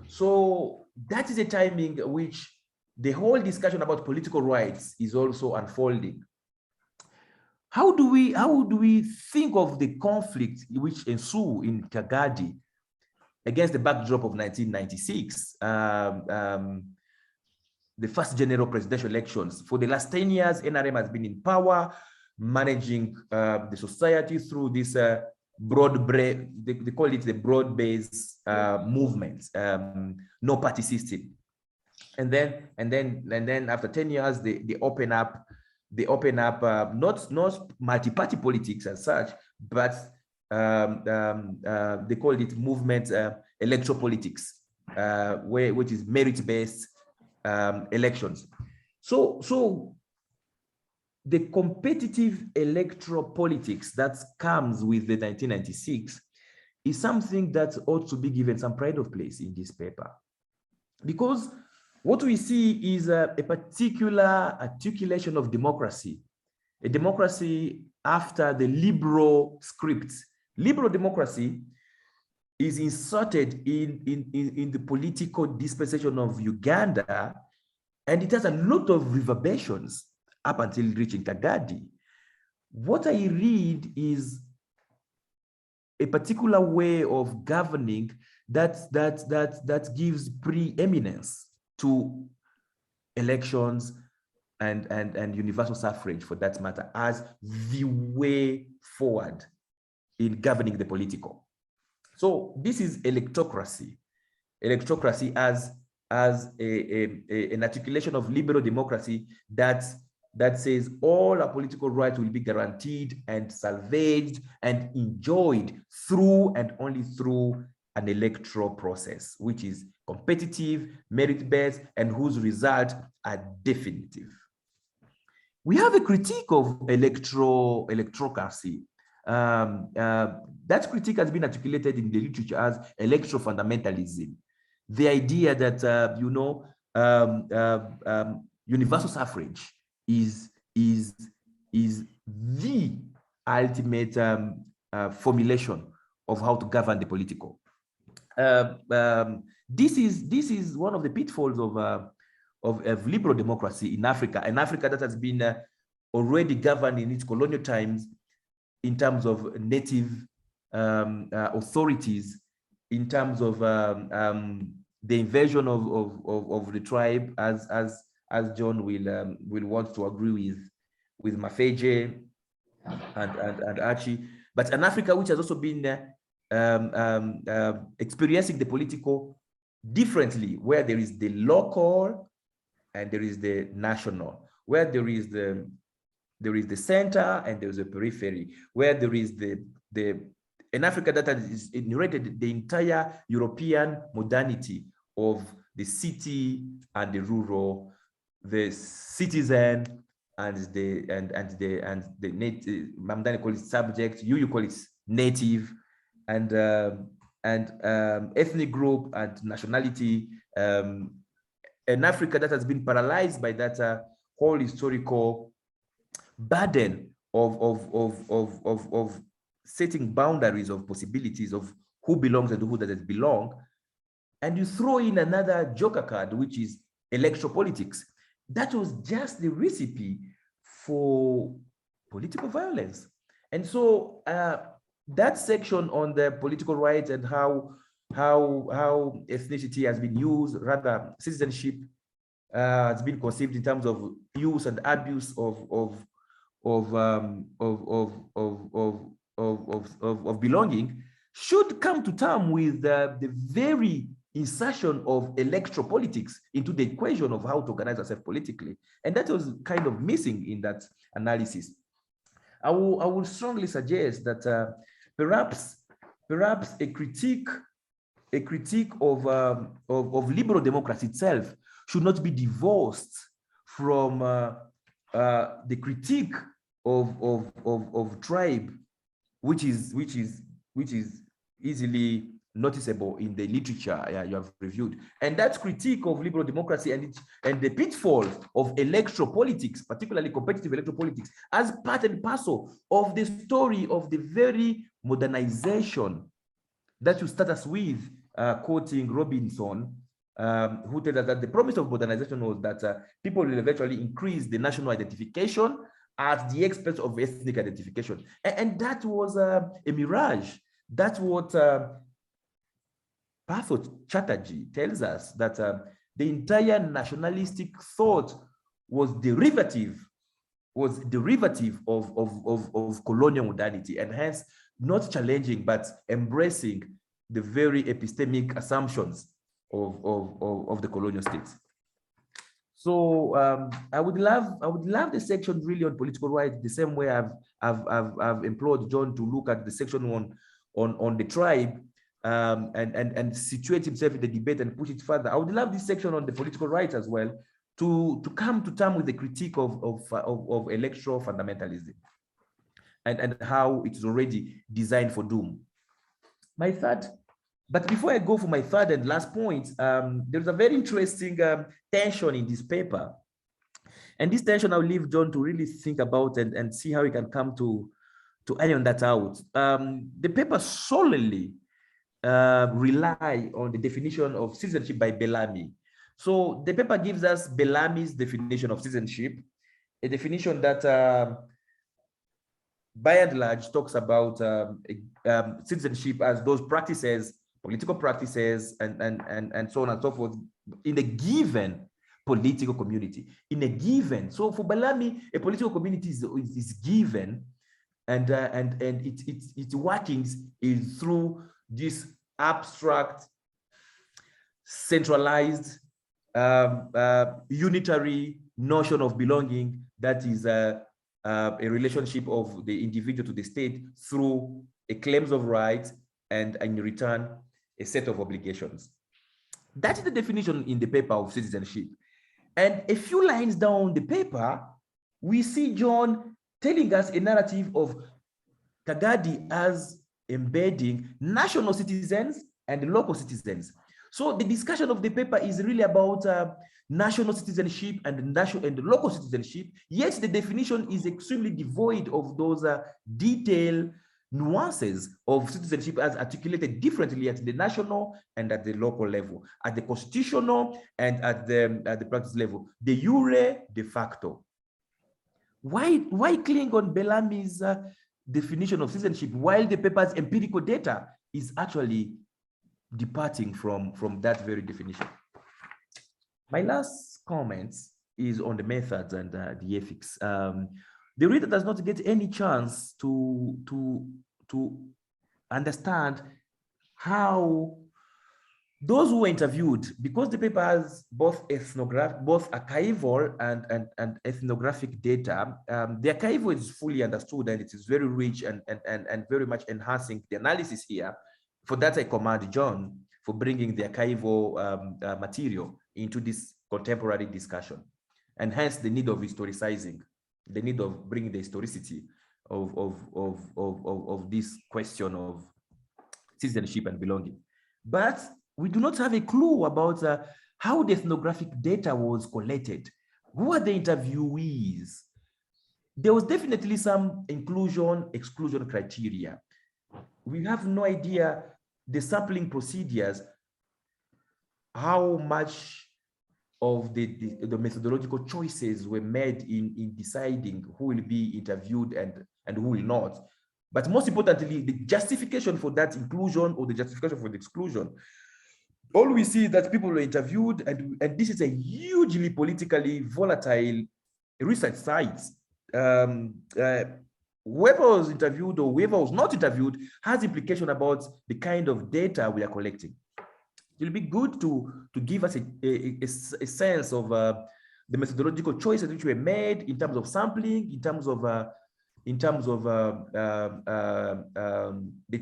So that is a timing which the whole discussion about political rights is also unfolding. How do we think of the conflict which ensue in Kagadi against the backdrop of 1996, the first general presidential elections? For the last 10 years, NRM has been in power, managing the society through this they call it the broad-based movement, no party system. And then after 10 years, they open up not multi-party politics as such, but they call it movement electoral politics, which is merit-based elections. So the competitive electoral politics that comes with the 1996 is something that ought to be given some pride of place in this paper, because what we see is a particular articulation of democracy, a democracy after the liberal script. Liberal democracy is inserted in the political dispensation of Uganda, and it has a lot of reverberations up until reaching Kagadi. What I read is a particular way of governing that gives preeminence to elections and universal suffrage, for that matter, as the way forward in governing the political. So this is electocracy as an articulation of liberal democracy that says all our political rights will be guaranteed and salvaged and enjoyed through and only through an electoral process, which is competitive, merit-based, and whose results are definitive. We have a critique of electrocracy. That critique has been articulated in the literature as electoral fundamentalism. The idea that universal suffrage is the ultimate formulation of how to govern the political. This is one of the pitfalls of liberal democracy in Africa, an Africa that has been already governed in its colonial times in terms of native authorities in terms of the invasion of the tribe, as John will want to agree with Mafeje and Archie, but an Africa which has also been experiencing the political differently, where there is the local and there is the national, where there is the center and there is a periphery, where there is an Africa that has inherited the entire European modernity of the city and the rural, the citizen and the native. Mamdani call it subject, you call it native, and ethnic group and nationality. An Africa that has been paralyzed by that whole historical burden of setting boundaries of possibilities of who belongs and who doesn't belong. And you throw in another joker card, which is electoral politics. That was just the recipe for political violence. And so that section on the political rights and how ethnicity has been used, rather citizenship has been conceived in terms of use and abuse of belonging, should come to terms with the very insertion of electoral politics into the equation of how to organize ourselves politically. And that was kind of missing in that analysis. I would strongly suggest that perhaps a critique of liberal democracy itself should not be divorced from the critique of tribe, which is easily noticeable in the literature you have reviewed. And that critique of liberal democracy and the pitfall of electoral politics, particularly competitive electoral politics, as part and parcel of the story of the very modernization that you start us with, quoting Robinson, who told us that the promise of modernization was that people will eventually increase the national identification at the expense of ethnic identification. And that was a mirage. That's what Partho Chatterjee tells us, that the entire nationalistic thought was derivative of colonial modernity, and hence not challenging but embracing the very epistemic assumptions of the colonial states. So I would love the section really on political rights, the same way I've implored John to look at the section on the tribe and situate himself in the debate and push it further. I would love this section on the political rights as well to come to terms with the critique of electoral fundamentalism and how it's already designed for doom. But before I go for my third and last point, there's a very interesting tension in this paper. And this tension I'll leave John to really think about and see how he can come to iron that out. The paper solely rely on the definition of citizenship by Bellamy. So the paper gives us Bellamy's definition of citizenship, a definition that by and large talks about citizenship as those practices, political practices, and so on and so forth in a given political community. In a given, so for Bellamy, a political community is given, and its workings is through this abstract, centralized, unitary notion of belonging that is a relationship of the individual to the state through a claims of rights and in return a set of obligations. That is the definition in the paper of citizenship. And a few lines down the paper, we see John telling us a narrative of Kagadi as embedding national citizens and local citizens. So the discussion of the paper is really about national citizenship and local citizenship, yet the definition is extremely devoid of those detailed nuances of citizenship as articulated differently at the national and at the local level, at the constitutional and at the practice level, de jure, de facto. Why cling on Bellamy's definition of citizenship while the paper's empirical data is actually departing from that very definition. My last comment is on the methods and the ethics. The reader does not get any chance to understand how those who were interviewed, because the paper has both archival and ethnographic data. The archival is fully understood and it is very rich and very much enhancing the analysis here. For that, I commend John for bringing the archival material into this contemporary discussion, and hence the need of historicizing, the need of bringing the historicity of this question of citizenship and belonging. But we do not have a clue about how the ethnographic data was collected. Who are the interviewees? There was definitely some inclusion-exclusion criteria. We have no idea the sampling procedures, how much of the methodological choices were made in deciding who will be interviewed and who will not. But most importantly, the justification for that inclusion or the justification for the exclusion. All we see is that people were interviewed, and this is a hugely politically volatile research site. Whoever was interviewed or whoever was not interviewed has implication about the kind of data we are collecting. It will be good to give us a sense of the methodological choices which were made in terms of sampling, in terms of the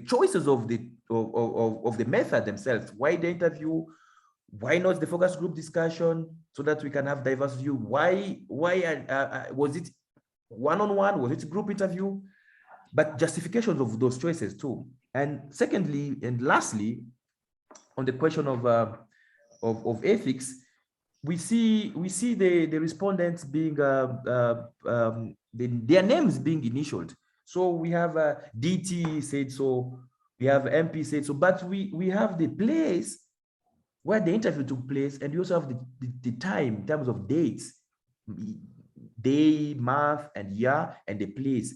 choices of the method themselves. Why the interview? Why not the focus group discussion, so that we can have diverse view? Why was it one-on-one? Was it group interview? But justifications of those choices too. And secondly, and lastly, on the question of ethics, we see the respondents being their names being initialed. So we have DT said so, we have MP said so, but we have the place where the interview took place, and we also have the time in terms of dates, day, month, and year, and the place.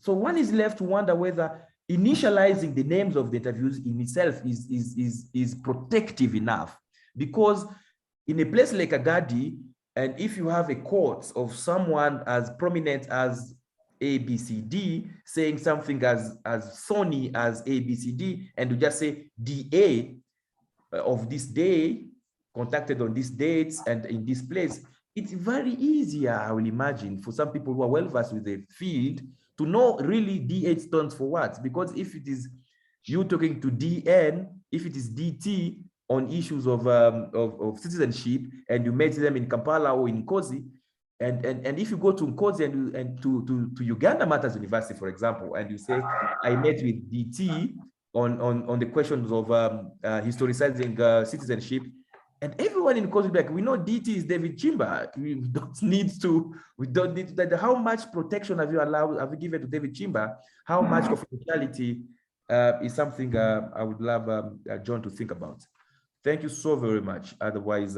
So one is left to wonder whether initializing the names of the interviews in itself is protective enough, because in a place like Kagadi, and if you have a quote of someone as prominent as ABCD saying something as Sony as ABCD, and you just say DA of this day, contacted on these dates and in this place, it's very easier, I will imagine, for some people who are well versed with the field to know really DA stands for what. Because if it is you talking to DN, if it is DT on issues of citizenship, and you met them in Kampala or in Nkozi, and if you go to Nkozi and to Uganda Matters University, for example, and you say, I met with DT on the questions of historicizing citizenship, and everyone in Nkozi will be like, we know DT is David Chimba. We don't need to how much protection have you given to David Chimba? How much confidentiality is something I would love John to think about. Thank you so very much. Otherwise,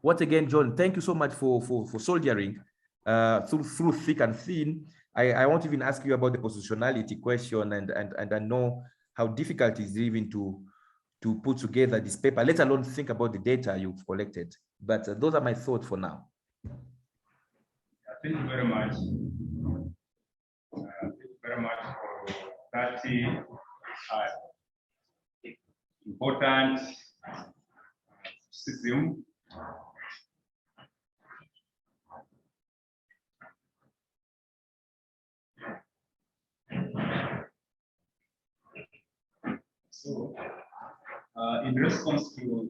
once again, John, thank you so much for soldiering through thick and thin. I won't even ask you about the positionality question, and I know how difficult it is even to put together this paper, let alone think about the data you've collected. But those are my thoughts for now. Thank you very much. Thank you very much for that important system. So, in response to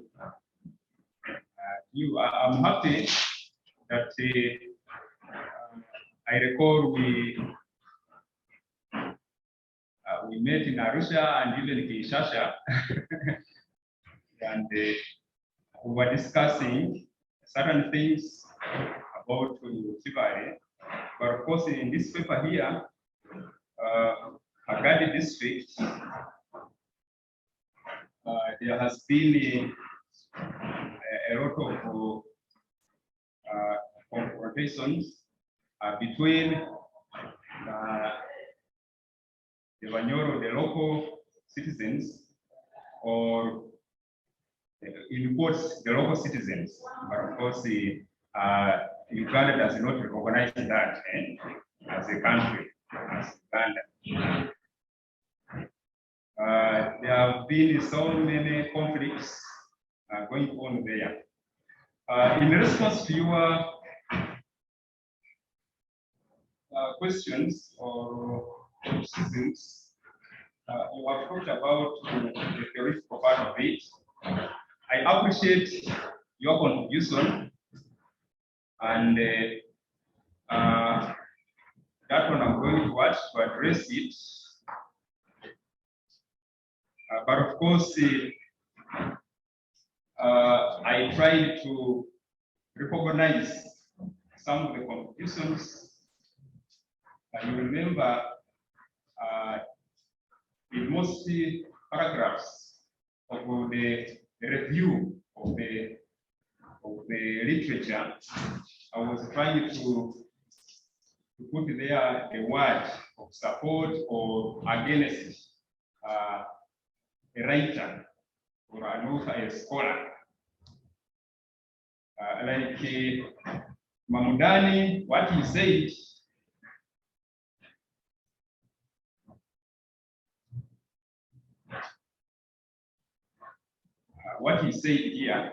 you, I'm happy that I recall we met in Arusha and even in Kinshasa, and we were discussing certain things about Kibale. But of course, in this paper here, Kagadi district, there has been a lot of confrontations between the Banyoro, the local citizens, or in quotes, the local citizens. But of course, Uganda does not recognize that as a country, as Uganda. There have been so many conflicts going on there. In response to your questions or criticisms, you have talked about the theoretical part of it. I appreciate your contribution, and that one I'm going to watch to address it. But of course, I tried to recognize some of the contributions. You remember in most paragraphs of the review of the literature, I was trying to put there a word of support or against a writer or an author, a scholar. Like Mamudani, what he said, here,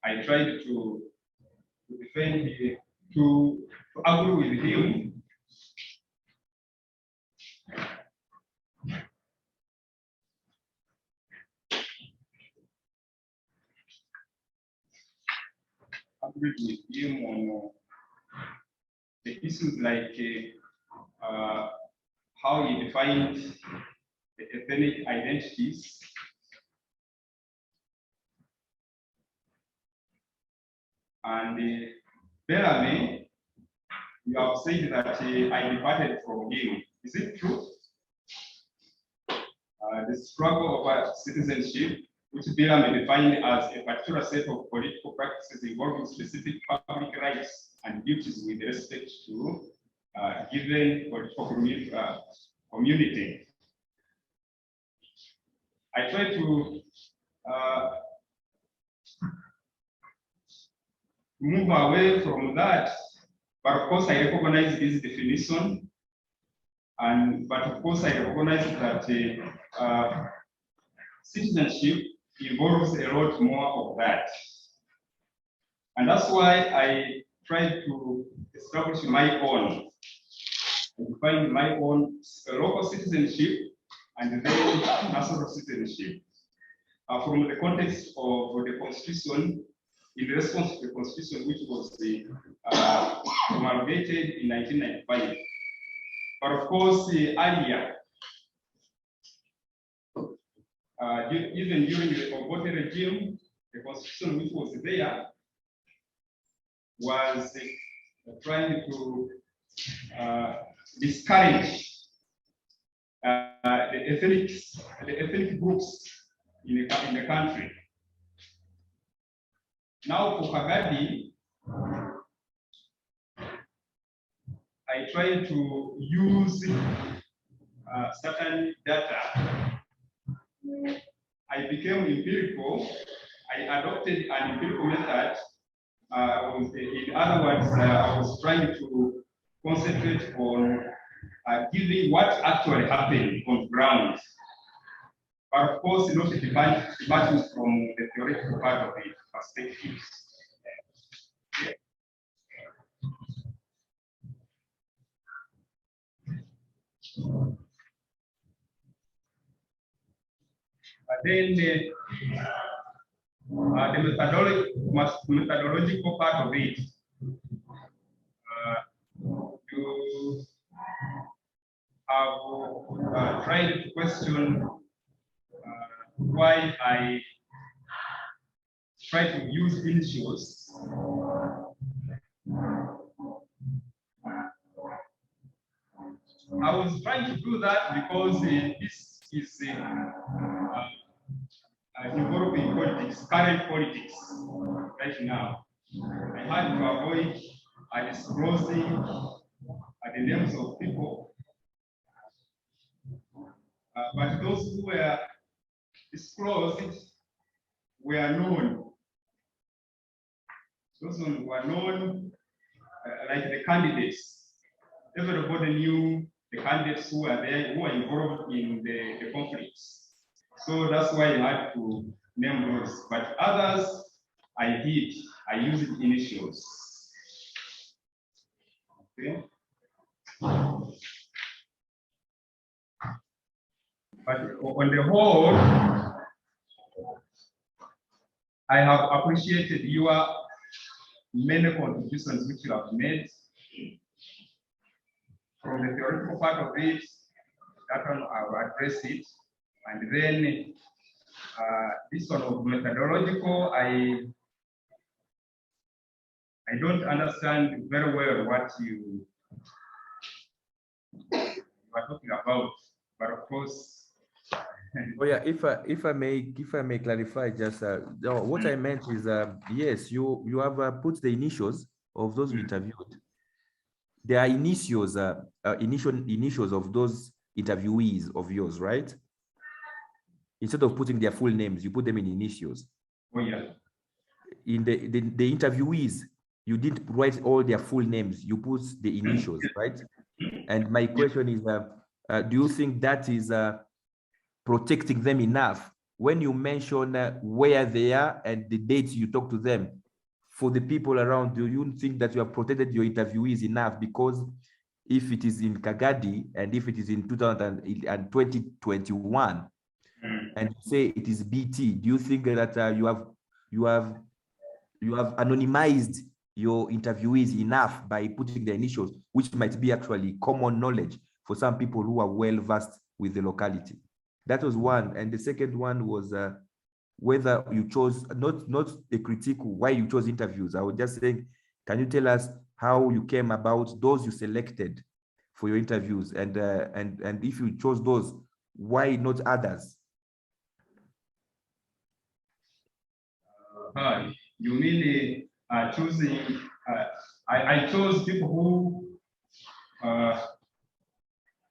I tried to defend, to agree with him. Agreed with him on the issues like how he defined the ethnic identities, and Bellamy, you have said that I departed from him. Is it true? The struggle of citizenship, which Bellamy defined as a particular set of political practices involving specific public rights and duties with respect to given political community. I try to move away from that, but of course I recognize this definition, but of course I recognize that citizenship involves a lot more of that, and that's why I tried to establish my own, define my own local citizenship and then national citizenship from the context of the Constitution. In response to the Constitution, which was promulgated in 1995. But of course, earlier, even during the Obote regime, the Constitution which was there was trying to discourage the ethnic groups in the country. Now for Kagadi, I try to use certain data. I became empirical. I adopted an empirical method. In other words, I was trying to concentrate on giving what actually happened on ground. But of course, not departing from the theoretical part of it. Perspectives. But then the methodological part of it, you have tried to question why I try to use initials. I was trying to do that because this is involving politics, current politics right now. I had to avoid disclosing the names of people, but those who were disclosed were known. Those ones were known, like the candidates. Everybody knew the candidates who were there, who were involved in the conflicts. So that's why I had to name those. But others, I used initials. Okay. But on the whole, I have appreciated your many contributions which you have made. From the theoretical part of it, that one I will address it. And then this one of methodological, I don't understand very well what you are talking about, but of course. Oh yeah, if I may clarify, just no, what I meant is yes, you have put the initials of those interviewed. There are initials, initials of those interviewees of yours, right? Instead of putting their full names, you put them in initials. Oh yeah. In the interviewees, you didn't write all their full names, you put the initials, right? And my question is, do you think that is protecting them enough when you mention where they are and the dates you talk to them? For the people around, do you think that you have protected your interviewees enough? Because if it is in Kagadi and if it is in 2021 and you say it is BT, do you think that you have anonymized your interviewees enough by putting the initials, which might be actually common knowledge for some people who are well versed with the locality? That was one. And the second one was whether you chose, not a critique why you chose interviews. I was just saying, can you tell us how you came about those you selected for your interviews, and if you chose those, why not others? You mean choosing? I chose people who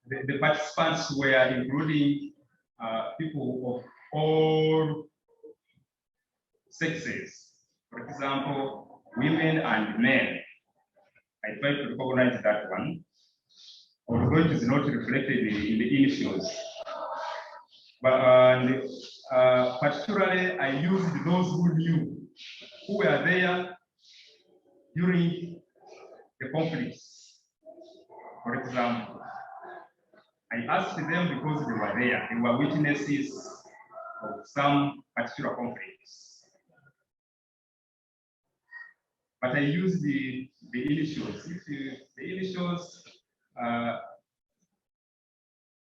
the participants were including people of all sexes. For example, women and men. I try to recognize that one, although it is not reflected in the initials. But particularly, I used those who knew, who were there during the conflicts. For example, I asked them because they were there, they were witnesses of some particular conflicts. But I use the initials. If the initials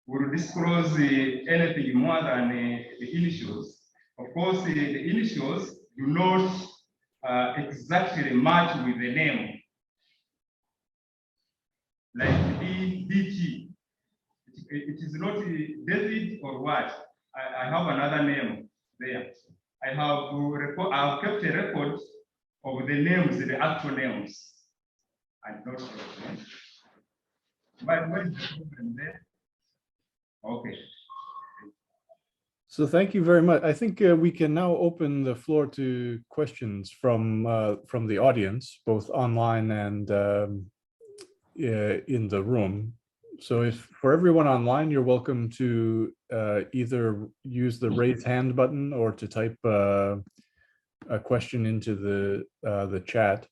will disclose anything more than the initials, of course, the initials do not exactly match with the name. Like DG, it is not David or what. I have another name there. I have kept a record of the names, the actual names. I don't know. But what is the problem there? Okay. So thank you very much. I think we can now open the floor to questions from the audience, both online and in the room. So if for everyone online, you're welcome to either use the raise hand button or to type a question into the chat.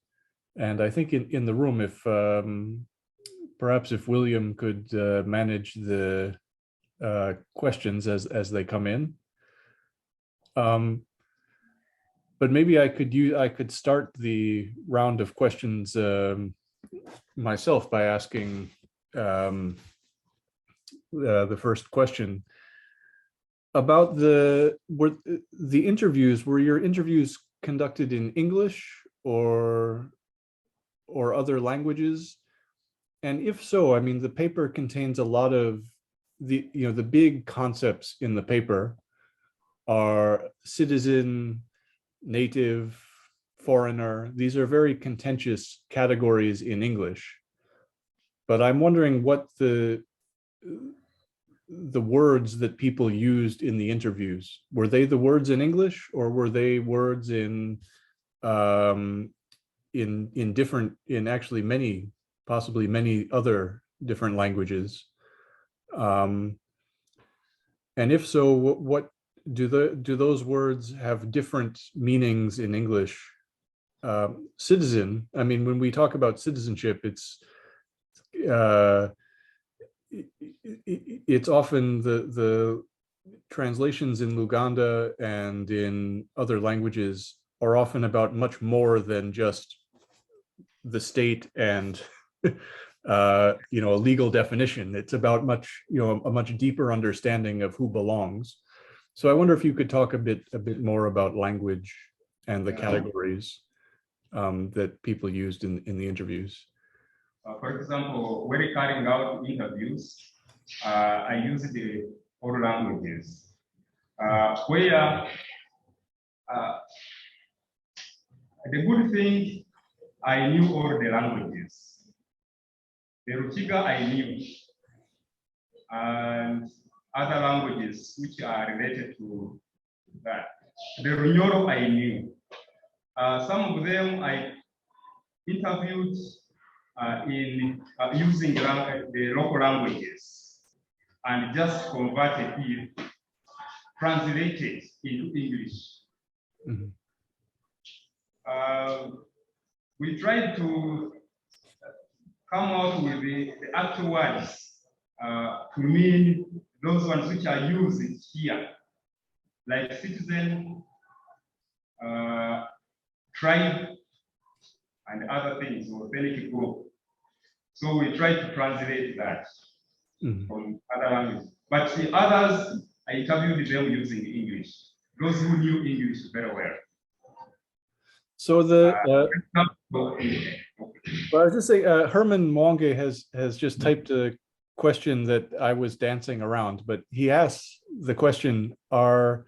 And I think in the room, if perhaps if William could manage the questions as they come in. But maybe I could start the round of questions myself by asking the first question about the interviews. Were your interviews conducted in English or other languages? And if so, I mean, the paper contains a lot of the big concepts in the paper are citizen, native, foreigner. These are very contentious categories in English. But I'm wondering what the words that people used in the interviews. Were they the words in English, or were they words in different, in actually many, possibly many other different languages? And if so, what do those words have different meanings in English? Citizen, I mean, when we talk about citizenship, it's often the translations in Luganda and in other languages are often about much more than just the state and a legal definition. It's about a much deeper understanding of who belongs. So I wonder if you could talk a bit more about language and the categories that people used in the interviews. For example, when carrying out interviews, I use the all languages. Where the good thing, I knew all the languages. The Ruchiga I knew, and other languages which are related to that. The Runyoro I knew. Some of them I interviewed in using the local languages and just converted it, translated into English. Mm-hmm. We tried to come out with the actual words to mean those ones which are used here, like citizen, tribe, and other things, or ethnic group. So we try to translate that from other languages. But the others, I interviewed them using English. Those who knew English very well. So well, I was just saying, Herman Mwange has just typed a question that I was dancing around, but he asks the question, are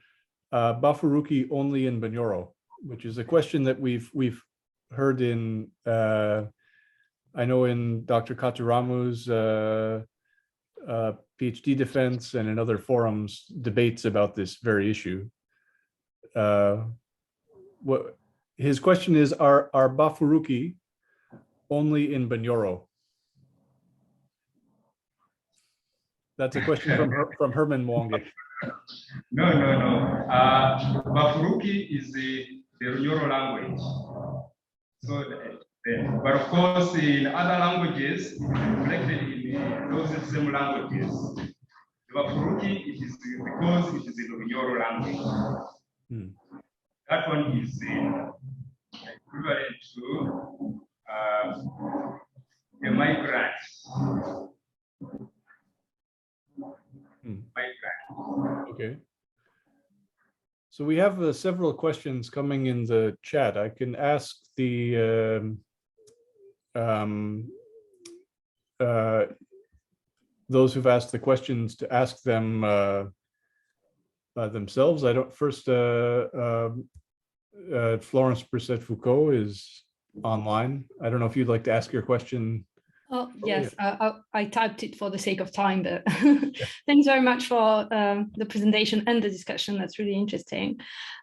Bafuruki only in Bunyoro? Which is a question that we've heard in, I know in Dr. Katuramu's PhD defense and in other forums, debates about this very issue. What his question is, are Bafuruki only in Bunyoro? That's a question from Herman Mwange. No. Bafuruki is the Runyoro language. So, but of course, in other languages, reflected in those same languages. The Bafuruki, it is because it is the Runyoro language. That one is equivalent to a migrant. Okay. So we have several questions coming in the chat. I can ask the those who've asked the questions to ask them themselves. I don't. First, Florence Brissette-Foucault is online. I don't know if you'd like to ask your question. Oh, yes, I typed it for the sake of time, but thanks very much for the presentation and the discussion. That's really interesting.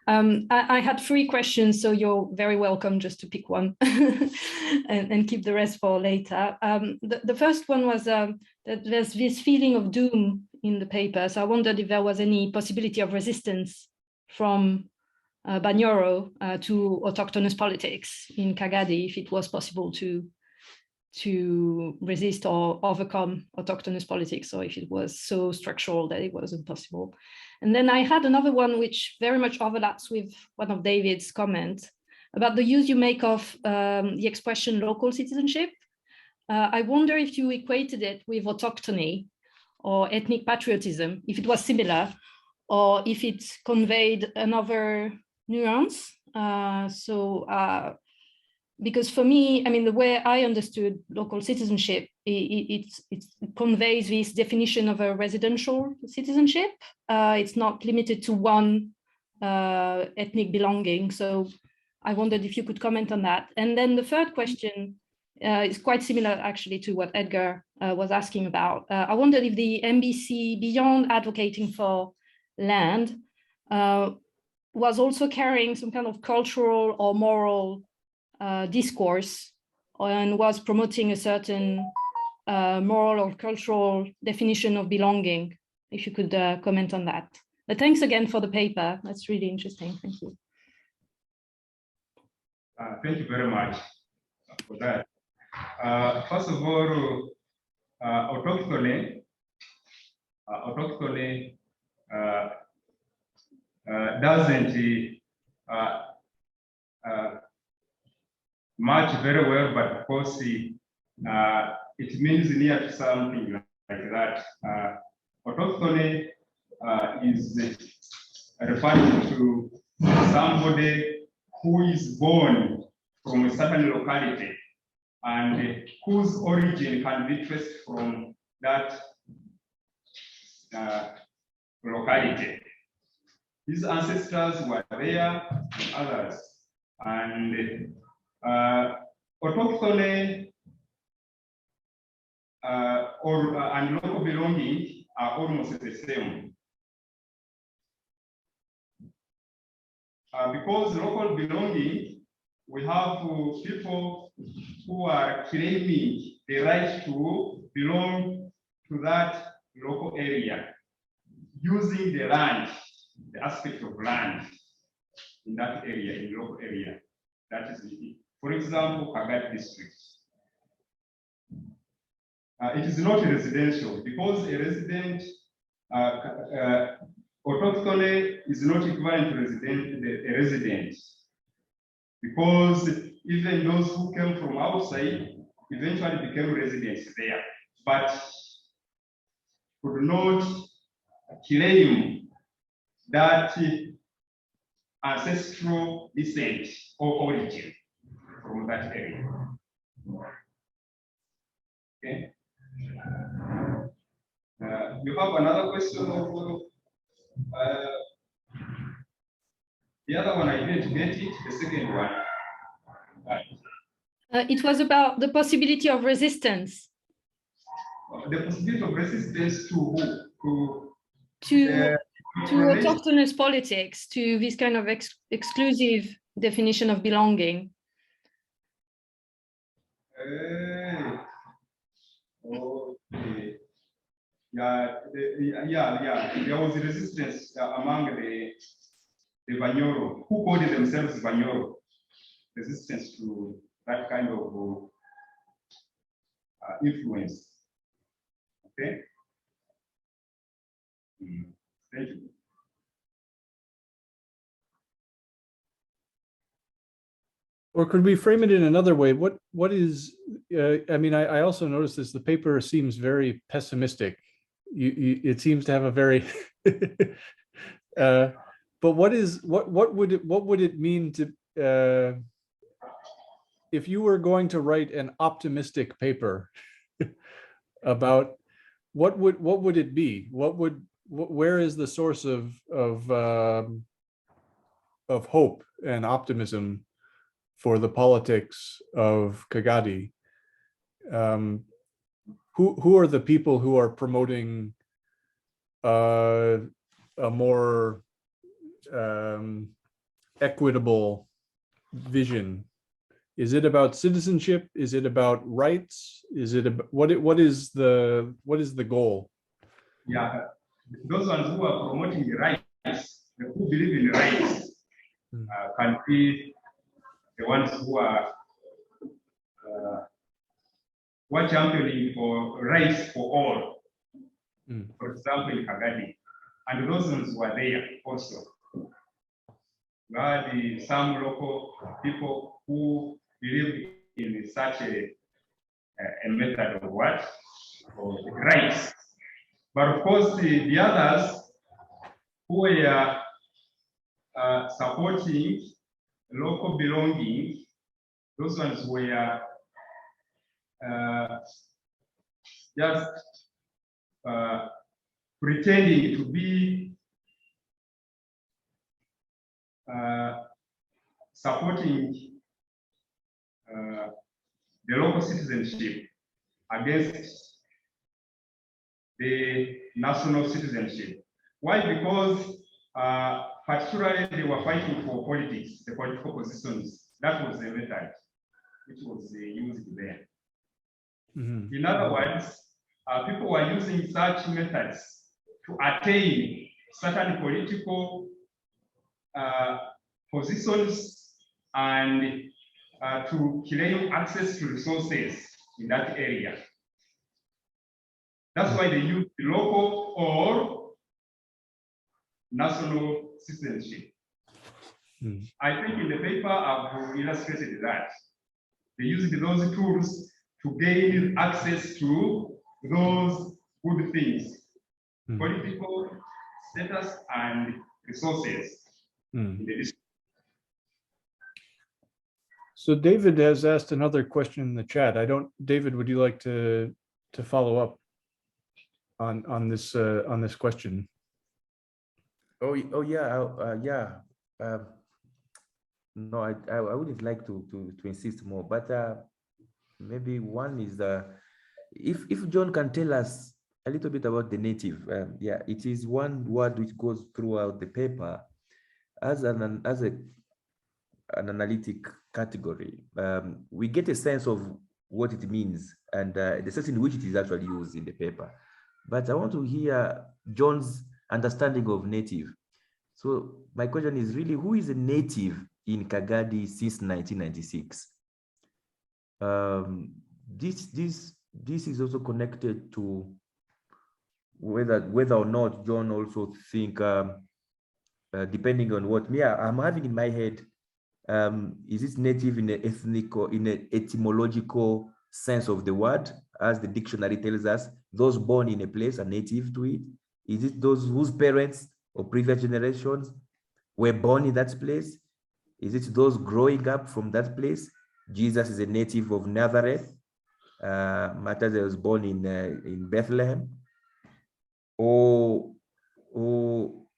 I had 3 questions, so you're very welcome just to pick one and keep the rest for later. The first one was that there's this feeling of doom in the paper. So I wondered if there was any possibility of resistance from Bunyoro to autochthonous politics in Kagadi, if it was possible to resist or overcome autochthonous politics, or if it was so structural that it wasn't possible. And then I had another one which very much overlaps with one of David's comments about the use you make of the expression local citizenship. I wonder if you equated it with autochthony or ethnic patriotism, if it was similar, or if it conveyed another nuance. Because for me, I mean, the way I understood local citizenship, it conveys this definition of a residential citizenship. It's not limited to one ethnic belonging. So I wondered if you could comment on that. And then the third question It's quite similar actually to what Edgar was asking about. I wondered if the MBC, beyond advocating for land, was also carrying some kind of cultural or moral discourse and was promoting a certain moral or cultural definition of belonging. If you could comment on that. But thanks again for the paper. That's really interesting. Thank you. Thank you very much for that. First of all, autochthony doesn't match very well, but of course it means near to something like that. Autochthony is referring to somebody who is born from a certain locality and whose origin can be traced from that locality. His ancestors were there and others. And autochthony and local belonging are almost the same. Because local belonging, we have people who are claiming the right to belong to that local area, using the land, the aspect of land in that area, in the local area. That is, for example, Kagadi district. It is not residential because a resident, autochthony is not equivalent to a resident, because even those who came from outside eventually became residents there, but could not claim that ancestral descent or origin from that area. Okay. You have another question of the other one? I didn't get it. The second one. It was about the possibility of resistance. The possibility of resistance to who? To autochthonous politics, to this kind of exclusive definition of belonging. Okay. Yeah, there was resistance among the Vanyoro, who called themselves Vanyoro. Resistance to that kind of influence. Okay. Thank you. Or could we frame it in another way? What is? I mean, I also noticed this. The paper seems very pessimistic. It seems to have a very. But what would it mean to? If you were going to write an optimistic paper about what would it be? Where is the source of hope and optimism for the politics of Kagadi? Who are the people who are promoting a more equitable vision? Is it about citizenship? Is it about rights? Is it about, what is the goal? Yeah, those ones who are promoting the rights, who believe in the rights, can be the ones who are championing for rights for all. For example, in Kagadi, and those ones were there also. We had some local people who believed in such a method of what? Of rights. But of course, the others who were supporting local belonging, those ones were just pretending to be supporting the local citizenship against the national citizenship. Why? Because particularly they were fighting for politics, the political positions. That was the method which was used there. Mhm. In other words, people were using such methods to attain certain political positions and to claim access to resources in that area. That's why they use the local or national citizenship. I think in the paper I've illustrated that. They used those tools to gain access to those good things, political status and resources in the district. So David has asked another question in the chat. David, would you like to follow up on this question? Oh yeah, yeah. No, I wouldn't like to insist more, but maybe one is if John can tell us a little bit about the native. Yeah, it is one word which goes throughout the paper as an analytic category. We get a sense of what it means and the sense in which it is actually used in the paper. But I want to hear John's understanding of native. So my question is really, who is a native in Kagadi since 1996? This is also connected to whether or not John also think, depending on what I'm having in my head, is it native in an ethnic or in an etymological sense of the word, as the dictionary tells us? Those born in a place are native to it. Is it those whose parents or previous generations were born in that place? Is it those growing up from that place? Jesus is a native of Nazareth. Matthias was born in Bethlehem. Or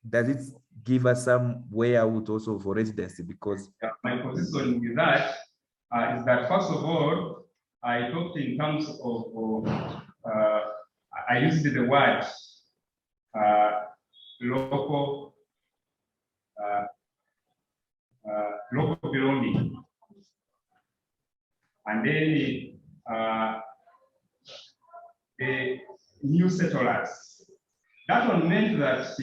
does it give us some way out also for residency? Because my position with that is that, first of all, I talked in terms of I used the word local belonging, and then the new settlers. That one meant that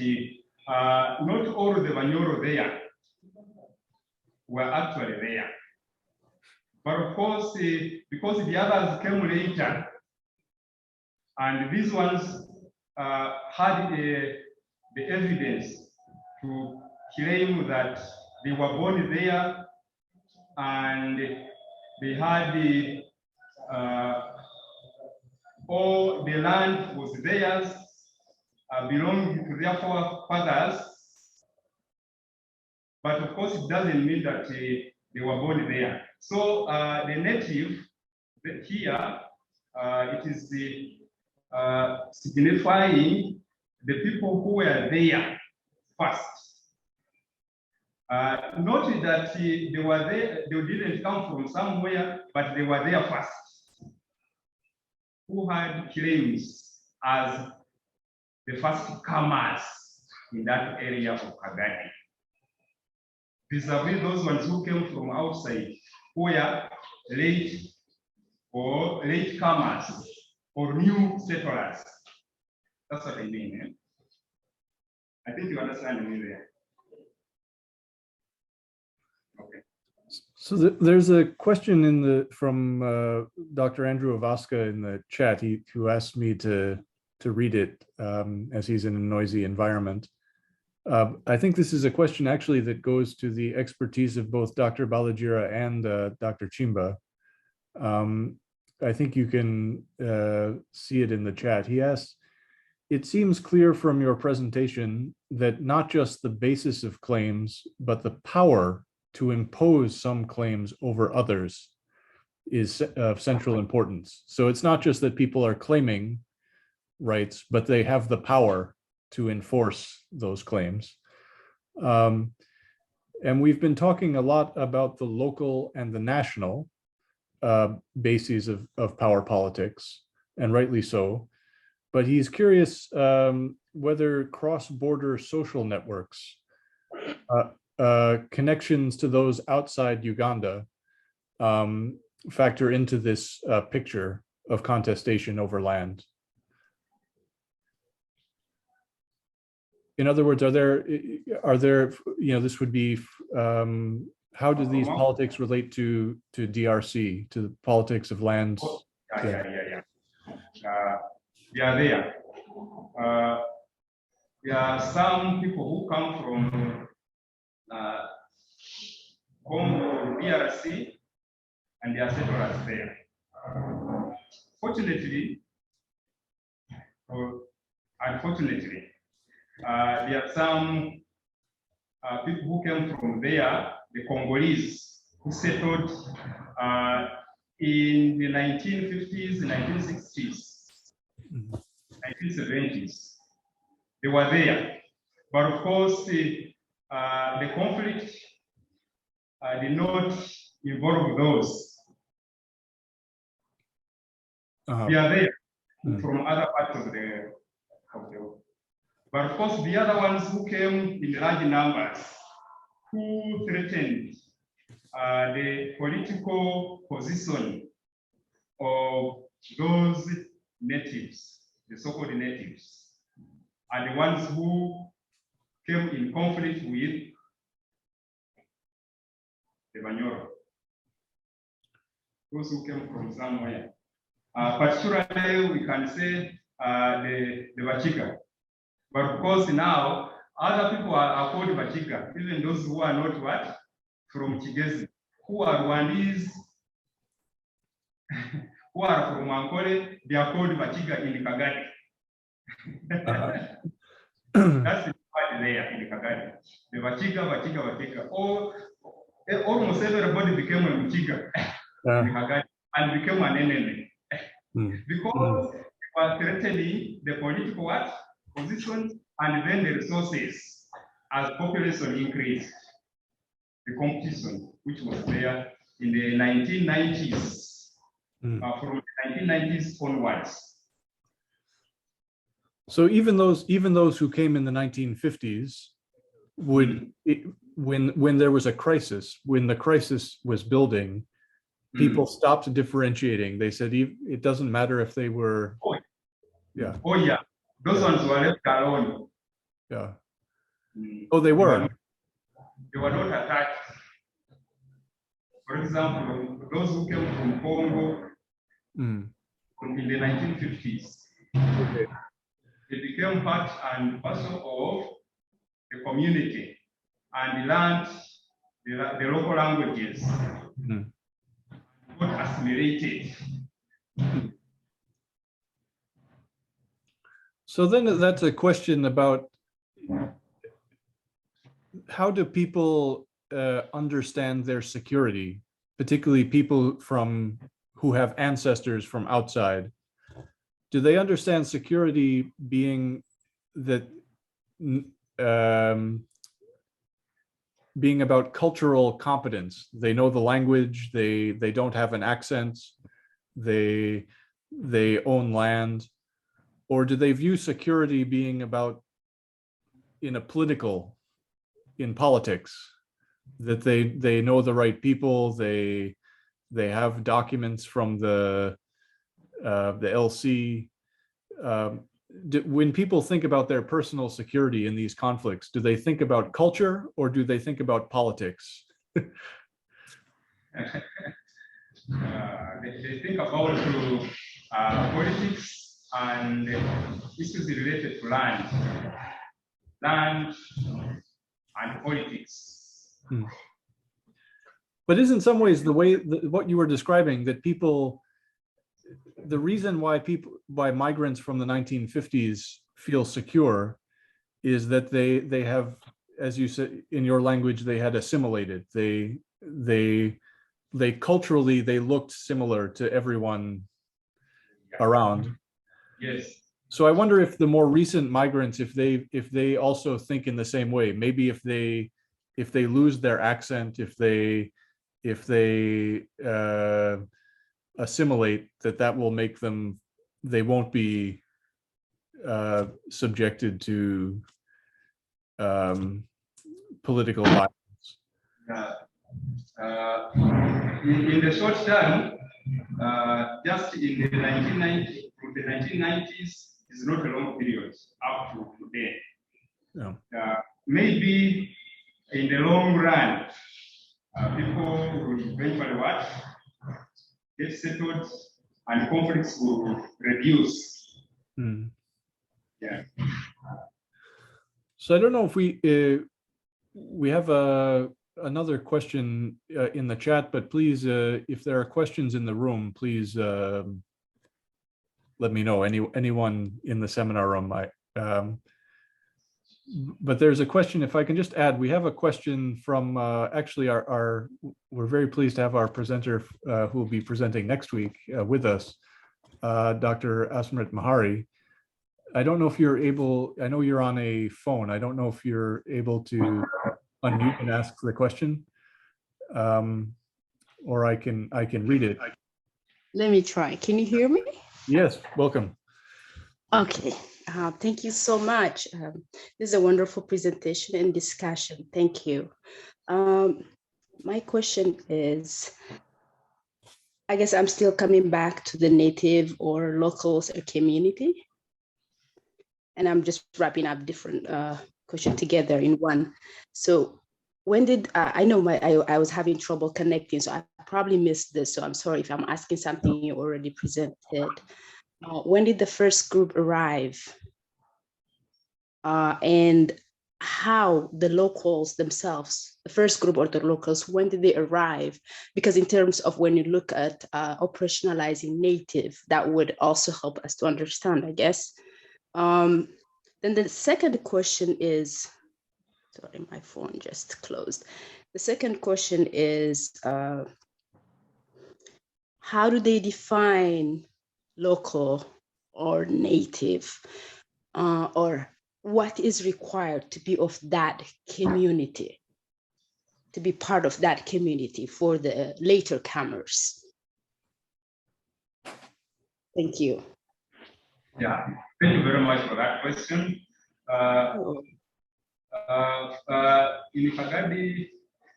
not all the Banyoro there were actually there. But of course, because the others came later, and these ones had the evidence to claim that they were born there, and they had all the land was theirs, belonging to their forefathers. But of course, it doesn't mean that they were born there. So the native here, it is signifying the people who were there first. Not that they were there, they didn't come from somewhere, but they were there first. Who had claims as the first comers in that area of Kagadi, vis-a-vis those ones who came from outside, who were late comers or new settlers. That's what I mean. Eh? I think you understand me there. Okay. So there's a question from Dr. Andrew Avaska in the chat, who asked me to read it as he's in a noisy environment. I think this is a question actually that goes to the expertise of both Dr. Baligira and Dr. Chimba. I think you can see it in the chat. He asks, it seems clear from your presentation that not just the basis of claims, but the power to impose some claims over others is of central importance. So it's not just that people are claiming rights, but they have the power to enforce those claims. And we've been talking a lot about the local and the national. bases of power politics, and rightly so. But he's curious whether cross-border social networks, connections to those outside Uganda, factor into this picture of contestation over land. In other words, are there, this would be, how do these politics relate to DRC, to the politics of land? Yeah. They are there. There are some people who come from Congo, DRC, and they are settlers there. Fortunately, or unfortunately, there are some people who came from there, the Congolese, who settled in the 1950s, 1960s, 1970s. They were there. But of course, the conflict did not involve those. They are there from other parts of the world. But of course, the other ones who came in large numbers, who threatened the political position of those natives, the so-called natives, are the ones who came in conflict with the Banyoro, those who came from somewhere. Particularly, we can say the Baligira. But of course, now other people are called Baligira, even those who are not what? From Kigezi, who are Rwandese, who are from Ankole, they are called Baligira in Kagadi. That's the part there in Kagadi. The Baligira. Almost everybody became a Baligira in Kagadi and became an enemy. Because they were threatening the political what? Position and then the resources as population increased. The competition which was there in the 1990s, from the 1990s onwards. So even those who came in the 1950s would, when there was a crisis, when the crisis was building, people stopped differentiating. They said it doesn't matter if they were. Yeah. Oh yeah, those ones were left alone. Yeah. Oh, they were. They were not attacked. For example, those who came from Congo in the 1950s, they became part and parcel of the community and learned the local languages, got assimilated. So then that's a question about how do people understand their security, particularly people who have ancestors from outside. Do they understand security being that being about cultural competence? They know the language, they don't have an accent, they own land, or do they view security being about in politics, that they know the right people, they have documents from the LC. When people think about their personal security in these conflicts, do they think about culture or do they think about politics? They think about politics and issues related to land and politics. But is in some ways the way what you were describing, that people, the reason why migrants from the 1950s feel secure is that they have, as you said in your language, they had assimilated. They culturally, they looked similar to everyone around. Yes. So I wonder if the more recent migrants, if they also think in the same way. Maybe if they lose their accent, if they assimilate, that will make them, they won't be subjected to political violence? In the short term, just in the 1990s, from the 1990s, is not a long period up to today. No. Maybe in the long run, people will eventually what? Get settled and conflicts will reduce. Hmm. Yeah. So I don't know if we have another question in the chat, but please, if there are questions in the room, please let me know. Anyone in the seminar room. But there's a question, if I can just add, we have a question from actually we're very pleased to have our presenter who will be presenting next week with us, Dr. Asmrit Mahari. I don't know if you're able, I know you're on a phone. I don't know if you're able to unmute and ask the question, or I can read it. Let me try. Can you hear me? Yes, welcome. Okay. Thank you so much. This is a wonderful presentation and discussion. Thank you. My question is, I guess I'm still coming back to the native or locals or community. And I'm just wrapping up different questions together in one. So when did, I know I was having trouble connecting, so I probably missed this. So I'm sorry if I'm asking something you already presented. When did the first group arrive? And how the locals themselves, the first group or the locals, when did they arrive? Because in terms of when you look at operationalizing native, that would also help us to understand, I guess. Then the second question is, sorry, my phone just closed. The second question is, how do they define local or native, or what is required to be of that community, to be part of that community for the later comers? Thank you. Yeah, thank you very much for that question. In Kagadi,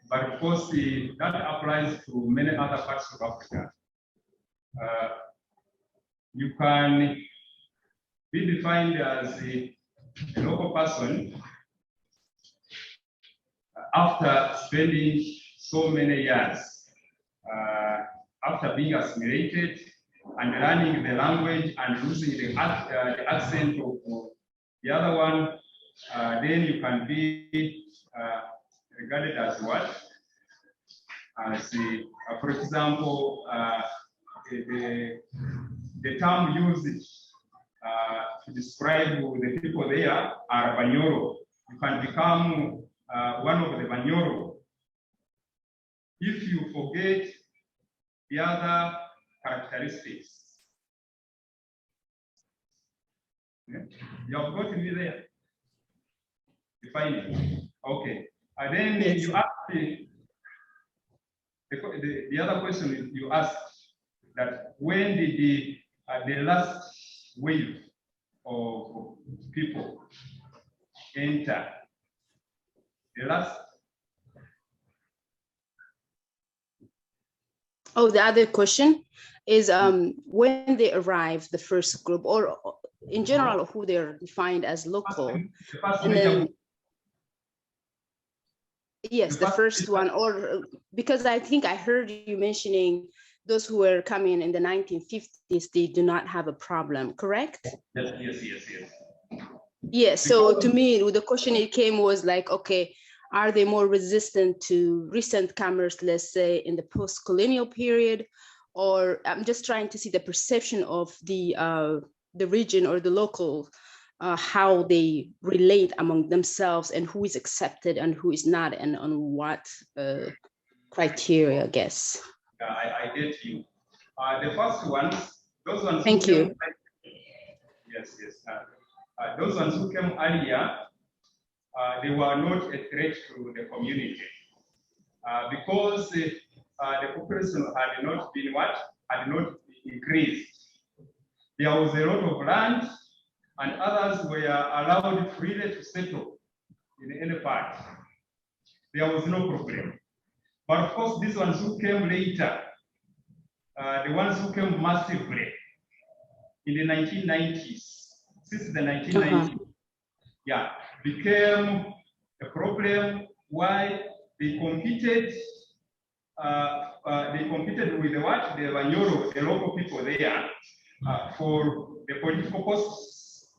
but of course that applies to many other parts of Africa. You can be defined as a local person after spending so many years, after being assimilated and learning the language and losing the accent of the other one, then you can be regarded as what? As for example, the term used to describe the people there are Banyoro. You can become one of the Banyoro if you forget the other characteristics. Yeah. You have got me there. Define it. Okay. And then Yes. you ask the other question you asked, that when did the last wave of people enter? The last. Oh, the other question is when they arrive, the first group, or in general, who they're defined as local. And then, yes, the first one, or because I think I heard you mentioning those who were coming in the 1950s, they do not have a problem, correct? Yes. Yes, so to me, the question it came was like, okay, are they more resistant to recent comers, let's say in the post-colonial period? Or I'm just trying to see the perception of the region or the local, how they relate among themselves and who is accepted and who is not, and on what criteria, I guess. Yeah, I get you. The first ones, those ones. Thank you. Yes. Those ones who came earlier, they were not a threat to the community because the population had not been what? had not increased. There was a lot of land, and others were allowed freely to settle in any part. There was no problem. But of course, these ones who came later, the ones who came massively in the 1990s, since the 1990s, yeah, became a problem. Why? They competed with the what? The Banyoro, the local people there, for the political posts,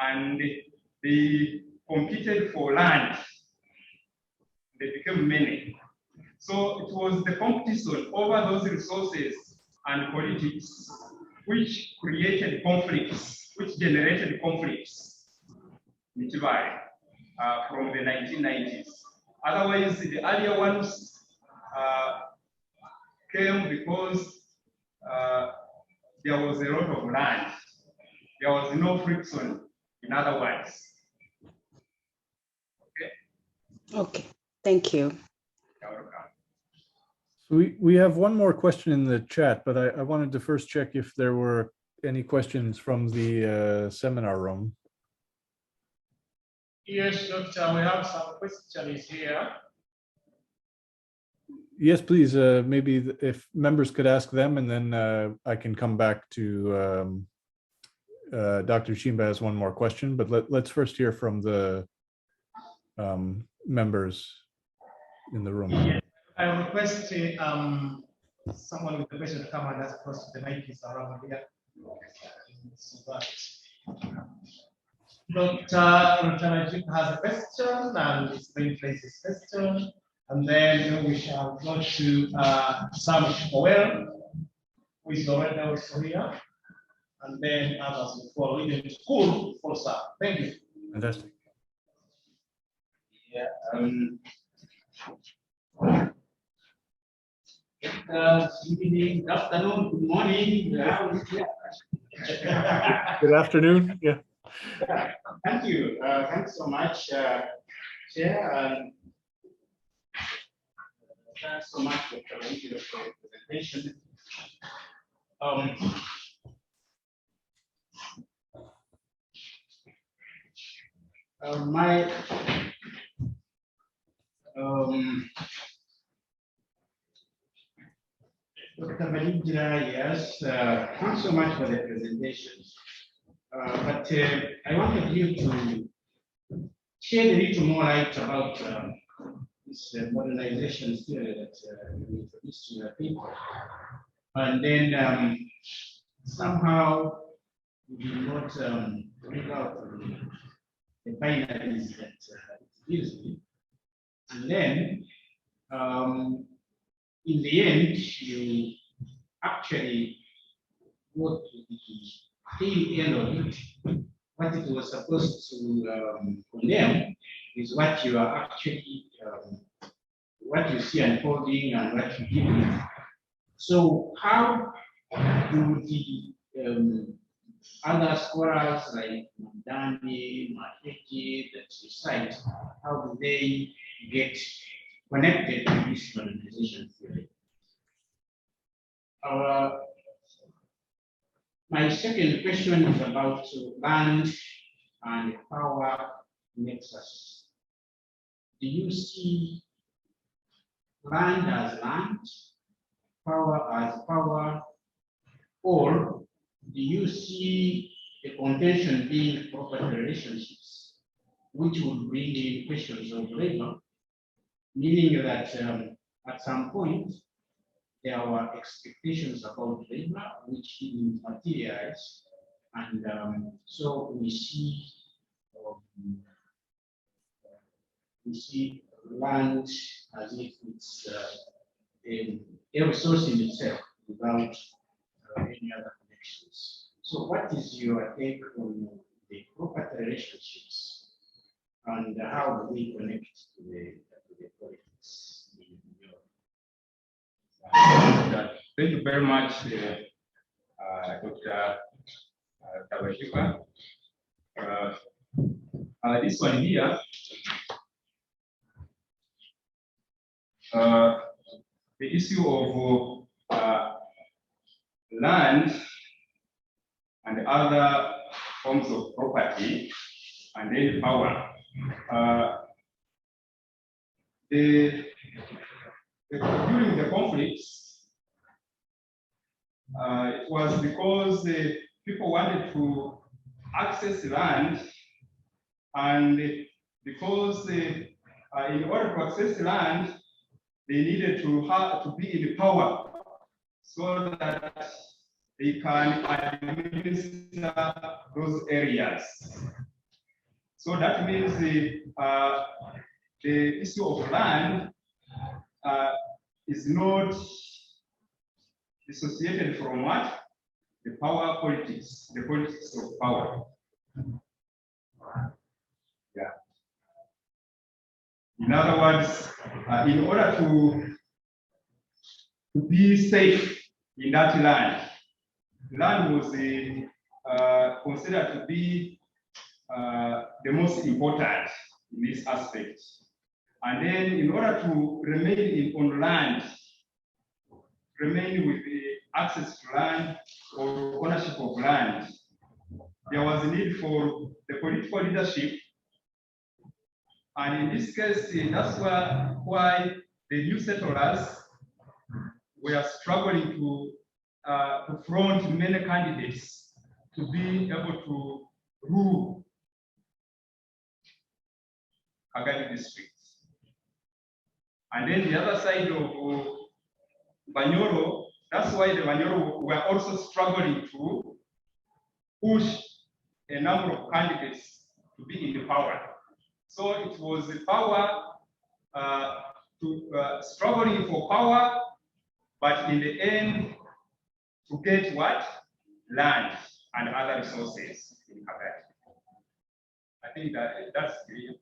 and they competed for land. They became many. So it was the competition over those resources and politics which created conflicts, which generated conflicts in Chibai from the 1990s. Otherwise, the earlier ones came because there was a lot of land. There was no friction, in other words. Okay. Okay, thank you. You're welcome. So we have one more question in the chat, but I wanted to first check if there were any questions from the seminar room. Yes, Doctor, we have some questions here. Yes, please. Maybe if members could ask them, and then I can come back to Dr. Chimba has one more question, but let's first hear from the members in the room. Yes, I request someone with a question to come and ask us the mic is around here. So that Dr. Rutanaji has a question and is going to place his question. And then we shall go to Sam Shikowel, who is already also here. And then others will follow. Even school for Sam. Thank you. Fantastic. Yeah. Good evening, good afternoon, good morning. Good afternoon. Yeah. Thank you. Thanks so much, Chair. And thanks so much, Dr. Baligira, for the presentation. Dr. Baligira, yes, thanks so much for the presentation. But I wanted you to shed a little more light about this modernization theory that you introduced to the people. And then somehow you did not bring out the binaries that it gives me. And then in the end, you actually go to the tail end of it. What it was supposed to condemn is what you are actually, what you see unfolding and what you give it. So how do the other scholars like Mandani, Maheki, that you cite, how do they get connected to this modernization theory? My second question is about land and power nexus. Do you see land as land, power as power, or do you see the contention being property relationships, which would bring in questions of labor, meaning that at some point there were expectations about labor which didn't materialize, and so we see land as if it's a resource in itself without any other connections. So what is your take on the property relationships and how do they connect to the politics? Thank you very much, Dr. Baligira. This one here, the issue of land and other forms of property, and then power. During the conflicts, it was because people wanted to access land, and because in order to access land, they needed to be in power so that they can administer those areas. So that means the issue of land is not dissociated from what? The power politics, the politics of power. Yeah. In other words, in order to be safe in that land was considered to be the most important in this aspect. And then in order to remain on land, remain with the access to land or ownership of land, there was a need for the political leadership. And in this case, that's why the new settlers were struggling to front many candidates to be able to rule Kagadi district. And then the other side of Banyoro, that's why the Banyoro were also struggling to push a number of candidates to be in the power. So it was the power struggling for power, but in the end, to get what? Land and other resources in Kagadi. I think that's the.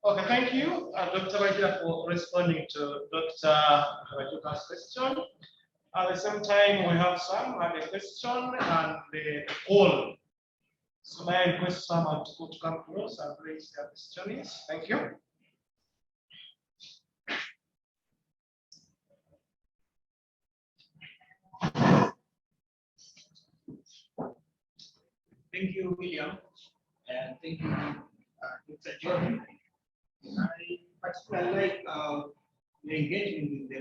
Okay, thank you, Dr. Baligira, for responding to Dr. Bajuka's question. At the same time, we have Sam had a question and the poll. So may I request someone to come close and raise their questions? Thank you. Thank you, William, and thank you, Dr. Jordan. I particularly like the engagement with the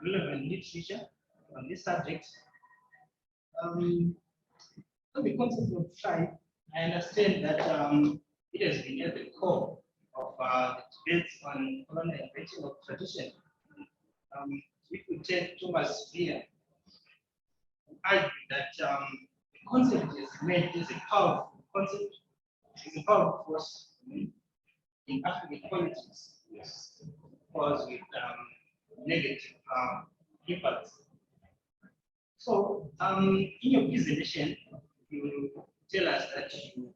relevant literature on this subject. On the concept of tribe, I understand that it has been at the core of the debates on colonial writing of tradition. If we take Thomas Beer, argue that the concept is made as a powerful concept, is a powerful force in African politics. Yes, because with negative impacts. So, in your presentation, you tell us that you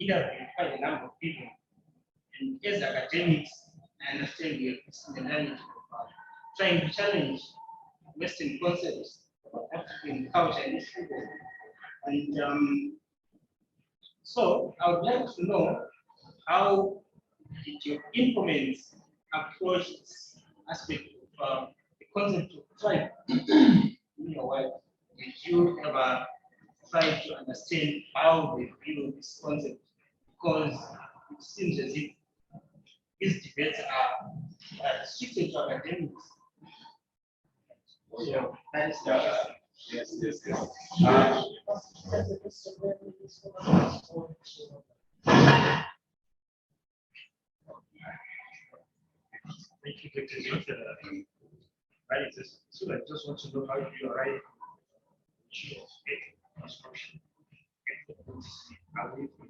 interviewed quite a number of people, and as academics, I understand we have similarity of trying to challenge Western concepts of African culture and history. And so, I would like to know how did your informants approach this aspect of the concept of tribe in your work? Did you ever try to understand how they view this concept? Because it seems as if these debates are restricted to academics. So that is Yes. Thank you, Dr. Jordan. So I just want to know how you arrive at construction. Away from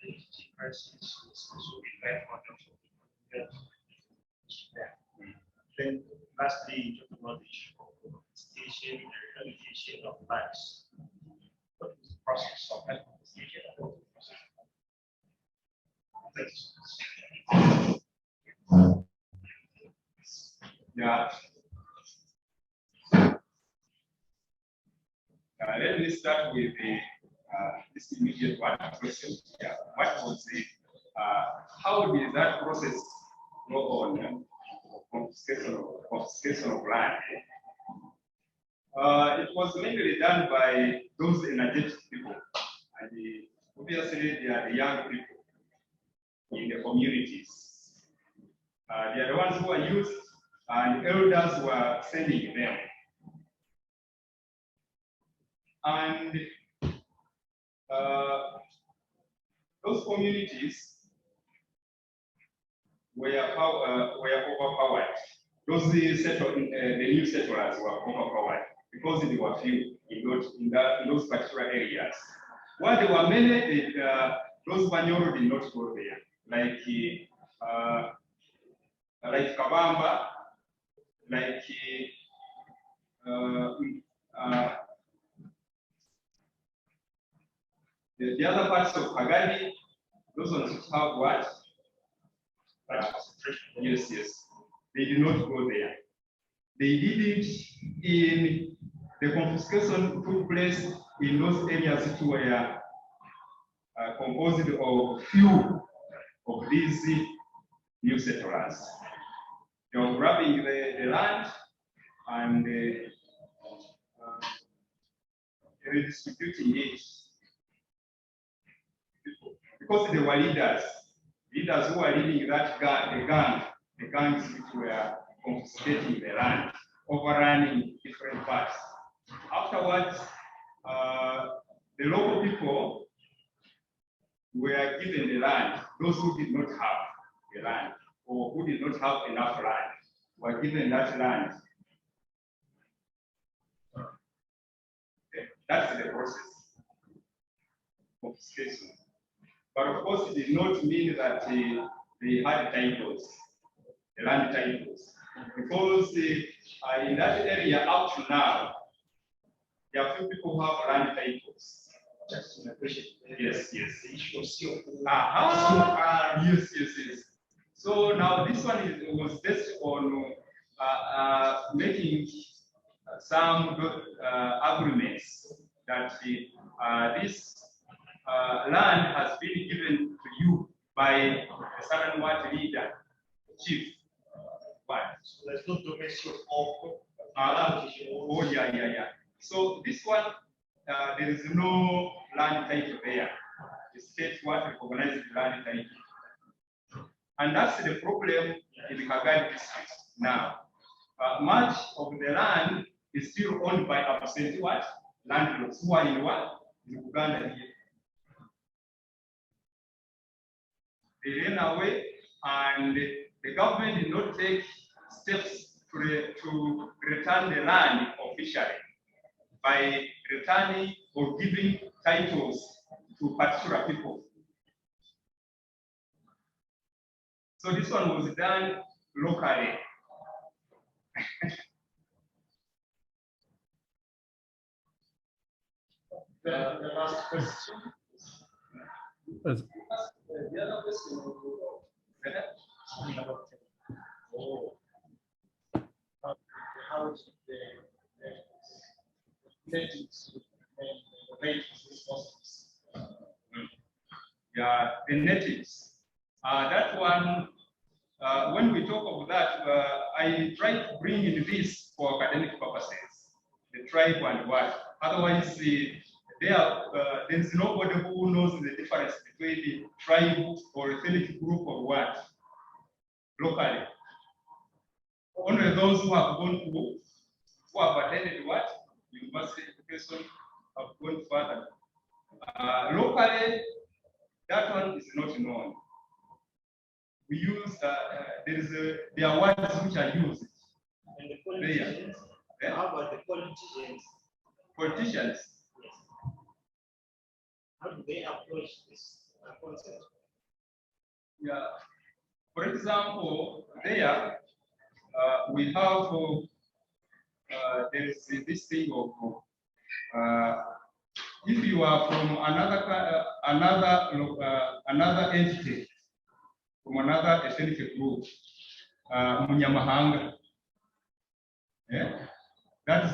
identity crisis, also in life model. Then lastly, you talk about the issue of station and rehabilitation of lives. What is the process of manifestation of the process? Yeah. Let me start with this immediate question. Yeah. What was the how did that process go on? Confiscation of land. It was mainly done by those energetic people, and obviously they are the young people in the communities. They are the ones who are used, and elders were sending them. And those communities were overpowered. Those the new settlers were overpowered because they were few in those particular areas. While there were many, those Banyoro did not go there, like Kabamba, like the other parts of Kagadi, those ones have what? Yes, yes. They did not go there. They did it in the confiscation took place in those areas which were composed of few of these new settlers. They were grabbing the land and redistributing it because they were leaders who were leading that the gangs which were confiscating the land, overrunning different parts. Afterwards, the local people were given the land. Those who did not have the land or who did not have enough land were given that land. Okay. That's the process of confiscation. But of course, it did not mean that they had titles, the land titles, because in that area up to now, there are few people who have land titles. Just to appreciate. Yes, yes. The issue of CO. Yes, yes, yes. So now this one was based on making some agreements that this land has been given to you by a certain white leader, chief. What? So there's no domestic of oh, yeah. So this one, there is no land title there. The state what recognizes the land title. And that's the problem in the Kagadi district now. Much of the land is still owned by absentee what? Landlords who are in what? In Uganda here. They ran away, and the government did not take steps to return the land officially by returning or giving titles to particular people. So this one was done locally. the last question. The other question How is the natives and the natives responses? Yeah, the natives. That one, when we talk of that, I try to bring in this for academic purposes, the tribe and what. Otherwise, there's nobody who knows the difference between the tribe or ethnic group or what, locally. Only those who have gone to, who have attended what, university education, have gone further. Locally, that one is not known. We use, there are words which are used. And the politicians, how about the politicians? Politicians? Yes. How do they approach this concept? Yeah. For example, there, we have, there's this thing of, if you are from another entity, from another ethnic group, Munyamahanga, yeah? That is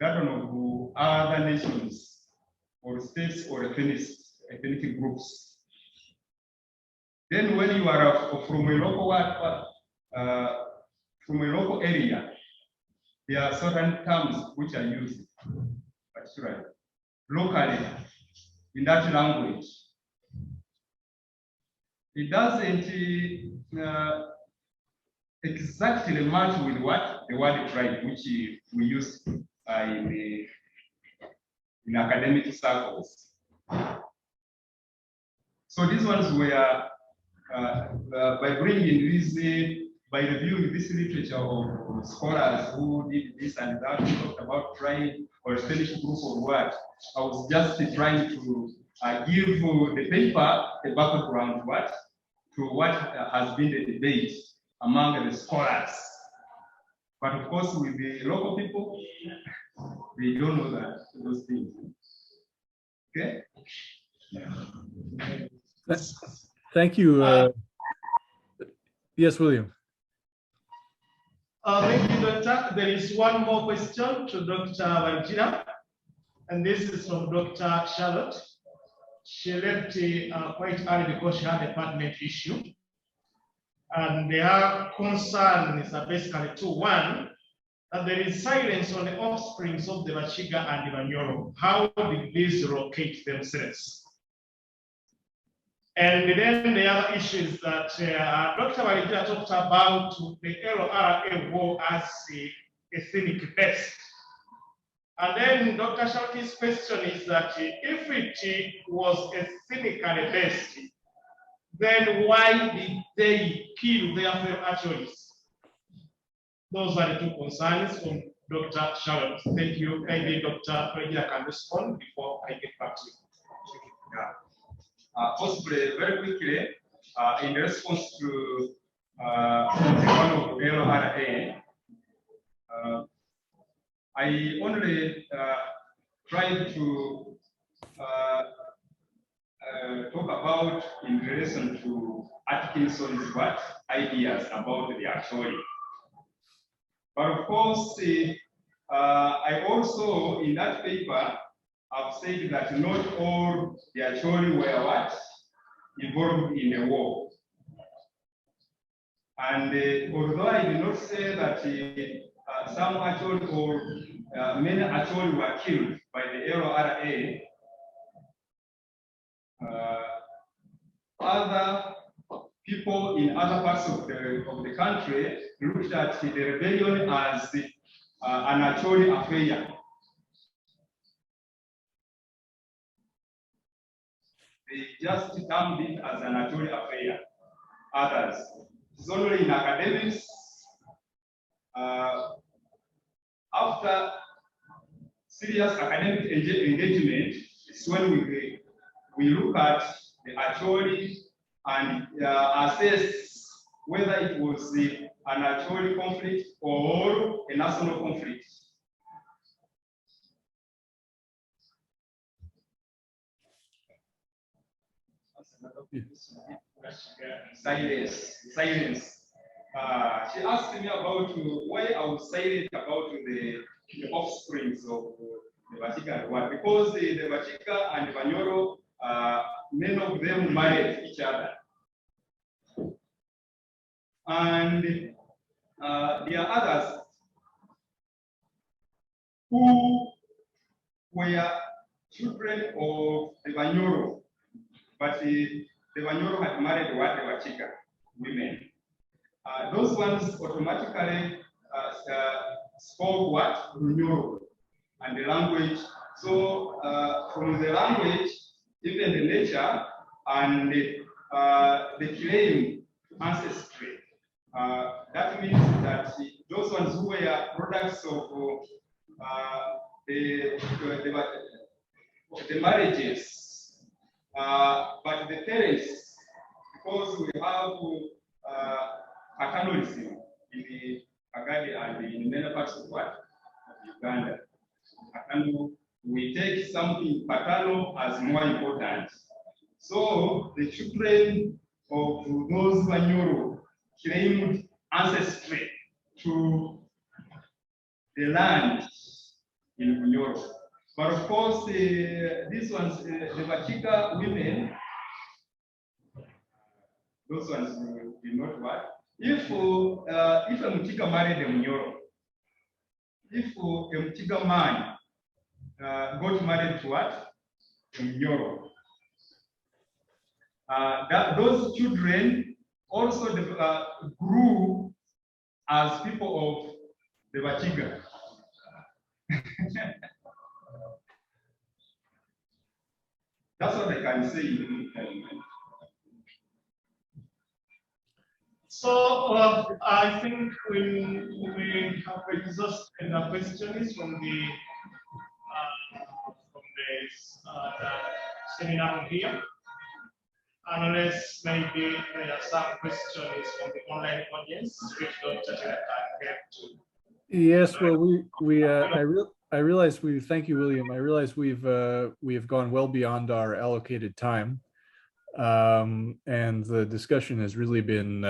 that one of other nations or states or ethnic groups. Then when you are from a local area, there are certain terms which are used, particularly locally in that language. It doesn't exactly match with what the word tribe, which we use in academic circles. So these ones were by bringing this, by reviewing this literature of scholars who did this and that, talked about tribe or Spanish group or what. I was just trying to give the paper a background to what has been the debate among the scholars. But of course, with the local people, they don't know those things. Okay? Thank you. Yes, William. Thank you, Doctor. There is one more question to Dr. Baligira, and this is from Dr. Charlotte. She left quite early because she had a department issue. And their concern is basically two. One, that there is silence on the offsprings of the Baligira and the Banyoro. How did these locate themselves? And then the other issue is that Dr. Baligira talked about the LRA war as ethnic based. And then Dr. Shalti's question is that if it was ethnically based, then why did they kill their fellow Acholis? Those are the two concerns from Dr. Charlotte. Thank you. Maybe Dr. Baligira can respond before I get back to you. Yeah. Possibly very quickly, in response to the one of LRA, I only tried to talk about in relation to Atkinson's ideas about the Acholi. But of course, I also in that paper I've said that not all the Acholi were involved in a war. And although I did not say that some Acholi or many Acholi were killed by the LRA, other people in other parts of the country looked at the rebellion as an Acholi affair. They just termed it as an Acholi affair. Others. It's only in academics. After serious academic engagement, it's when we look at the Acholi and assess whether it was an Acholi conflict or a national conflict. Silence. She asked me about why I was silent about the offsprings of the Baligira and what. Because the Baligira and the Banyoro, many of them married each other. And there are others who were children of the Banyoro, but the Banyoro had married the Baligira women. Those ones automatically spoke Banyoro and the language. So from the language, even the nature and the claim to ancestry, that means that those ones who were products of the marriages, but the parents, because we have paternalism in the Kagadi and in many parts of Uganda. We take something paternal as more important. So the children of those Banyoro claimed ancestry to the land in Bunyoro. But of course, these ones, the Baligira women, those ones will not work. If a Mutika married a Munyoro, if a Mutika man got married to what? A Munyoro, those children also grew as people of the Baligira. That's what I can say in the meantime. So I think we have exhausted the questions from the seminar here, unless maybe there are some questions from the online audience, which Dr. Tina can get to. Yes, well, I realize thank you, William. I realize we have gone well beyond our allocated time, and the discussion has really been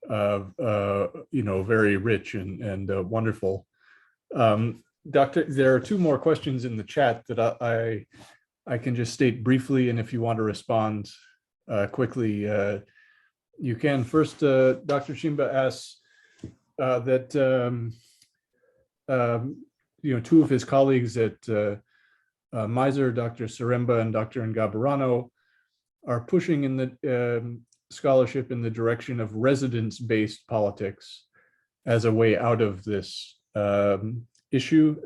very rich and wonderful. Doctor, there are two more questions in the chat that I can just state briefly, and if you want to respond quickly, you can. First, Dr. Chimba asks that two of his colleagues at Miser, Dr. Saremba and Dr. Ngabarano, are pushing in the scholarship in the direction of residence-based politics as a way out of this issue.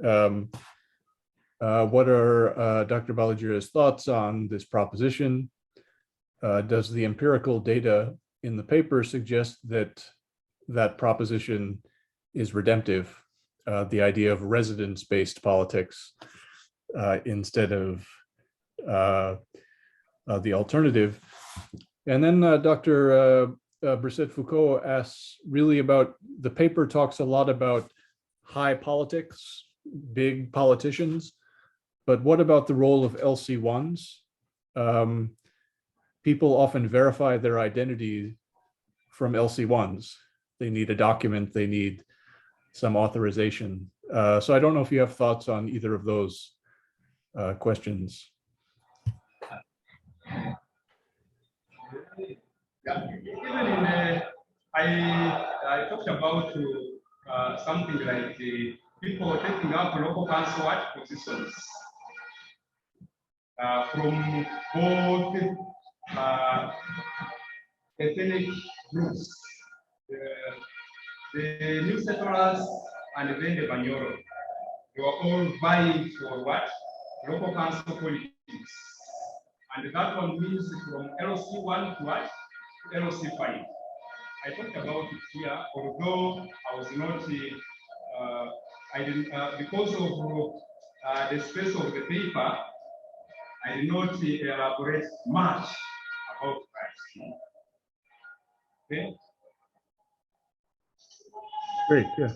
What are Dr. Baligira's thoughts on this proposition? Does the empirical data in the paper suggest that that proposition is redemptive, the idea of residence-based politics instead of the alternative? And then Dr. Brissette-Foucault asks really about, the paper talks a lot about high politics, big politicians, but what about the role of LC1s? People often verify their identity from LC1s. They need a document, they need some authorization. So I don't know if you have thoughts on either of those questions. Yeah, even in I talked about something like people taking up local council positions from both ethnic groups, the new settlers and then the Banyoro. They were all vying for what? Local council politics. And that one means from LC1 to what? To LC5. I talked about it here, although I was not, I didn't, because of the space of the paper, I did not elaborate much about that. Okay. Great, yeah.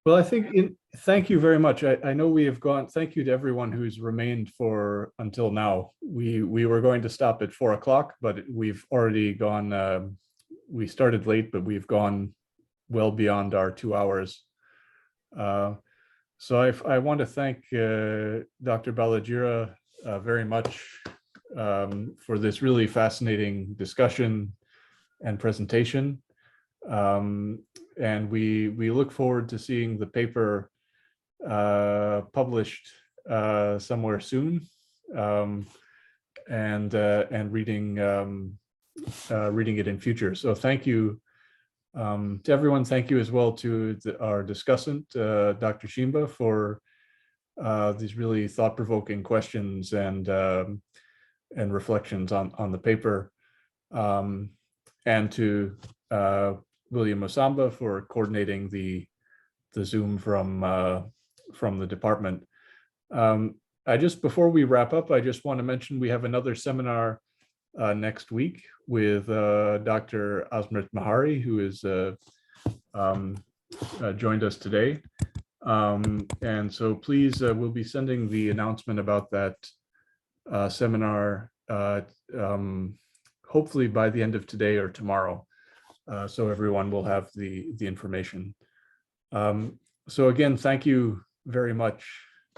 Well, I think, thank you very much. I know we have gone, thank you to everyone who's remained for until now. We were going to stop at 4 o'clock, but we've already gone, we started late, but we've gone well beyond our 2 hours. So I want to thank Dr. Baligira very much for this really fascinating discussion and presentation. And we look forward to seeing the paper published somewhere soon, and reading it in future. So thank you to everyone. Thank you as well to our discussant, Dr. Chimba, for these really thought-provoking questions and reflections on the paper, and to William Osamba for coordinating the Zoom from the department. Before we wrap up, I just want to mention we have another seminar next week with Dr. Asmrit Mahari, who is joined us today. And so please, we'll be sending the announcement about that seminar hopefully by the end of today or tomorrow. So everyone will have the information. So again, thank you very much,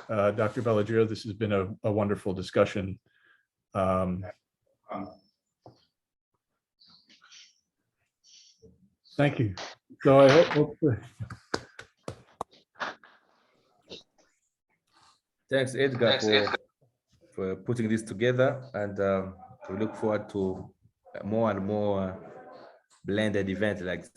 Dr. Baligira. This has been a wonderful discussion. Thank you. So I hope Thanks, Edgar, for putting this together, and we look forward to more and more blended events like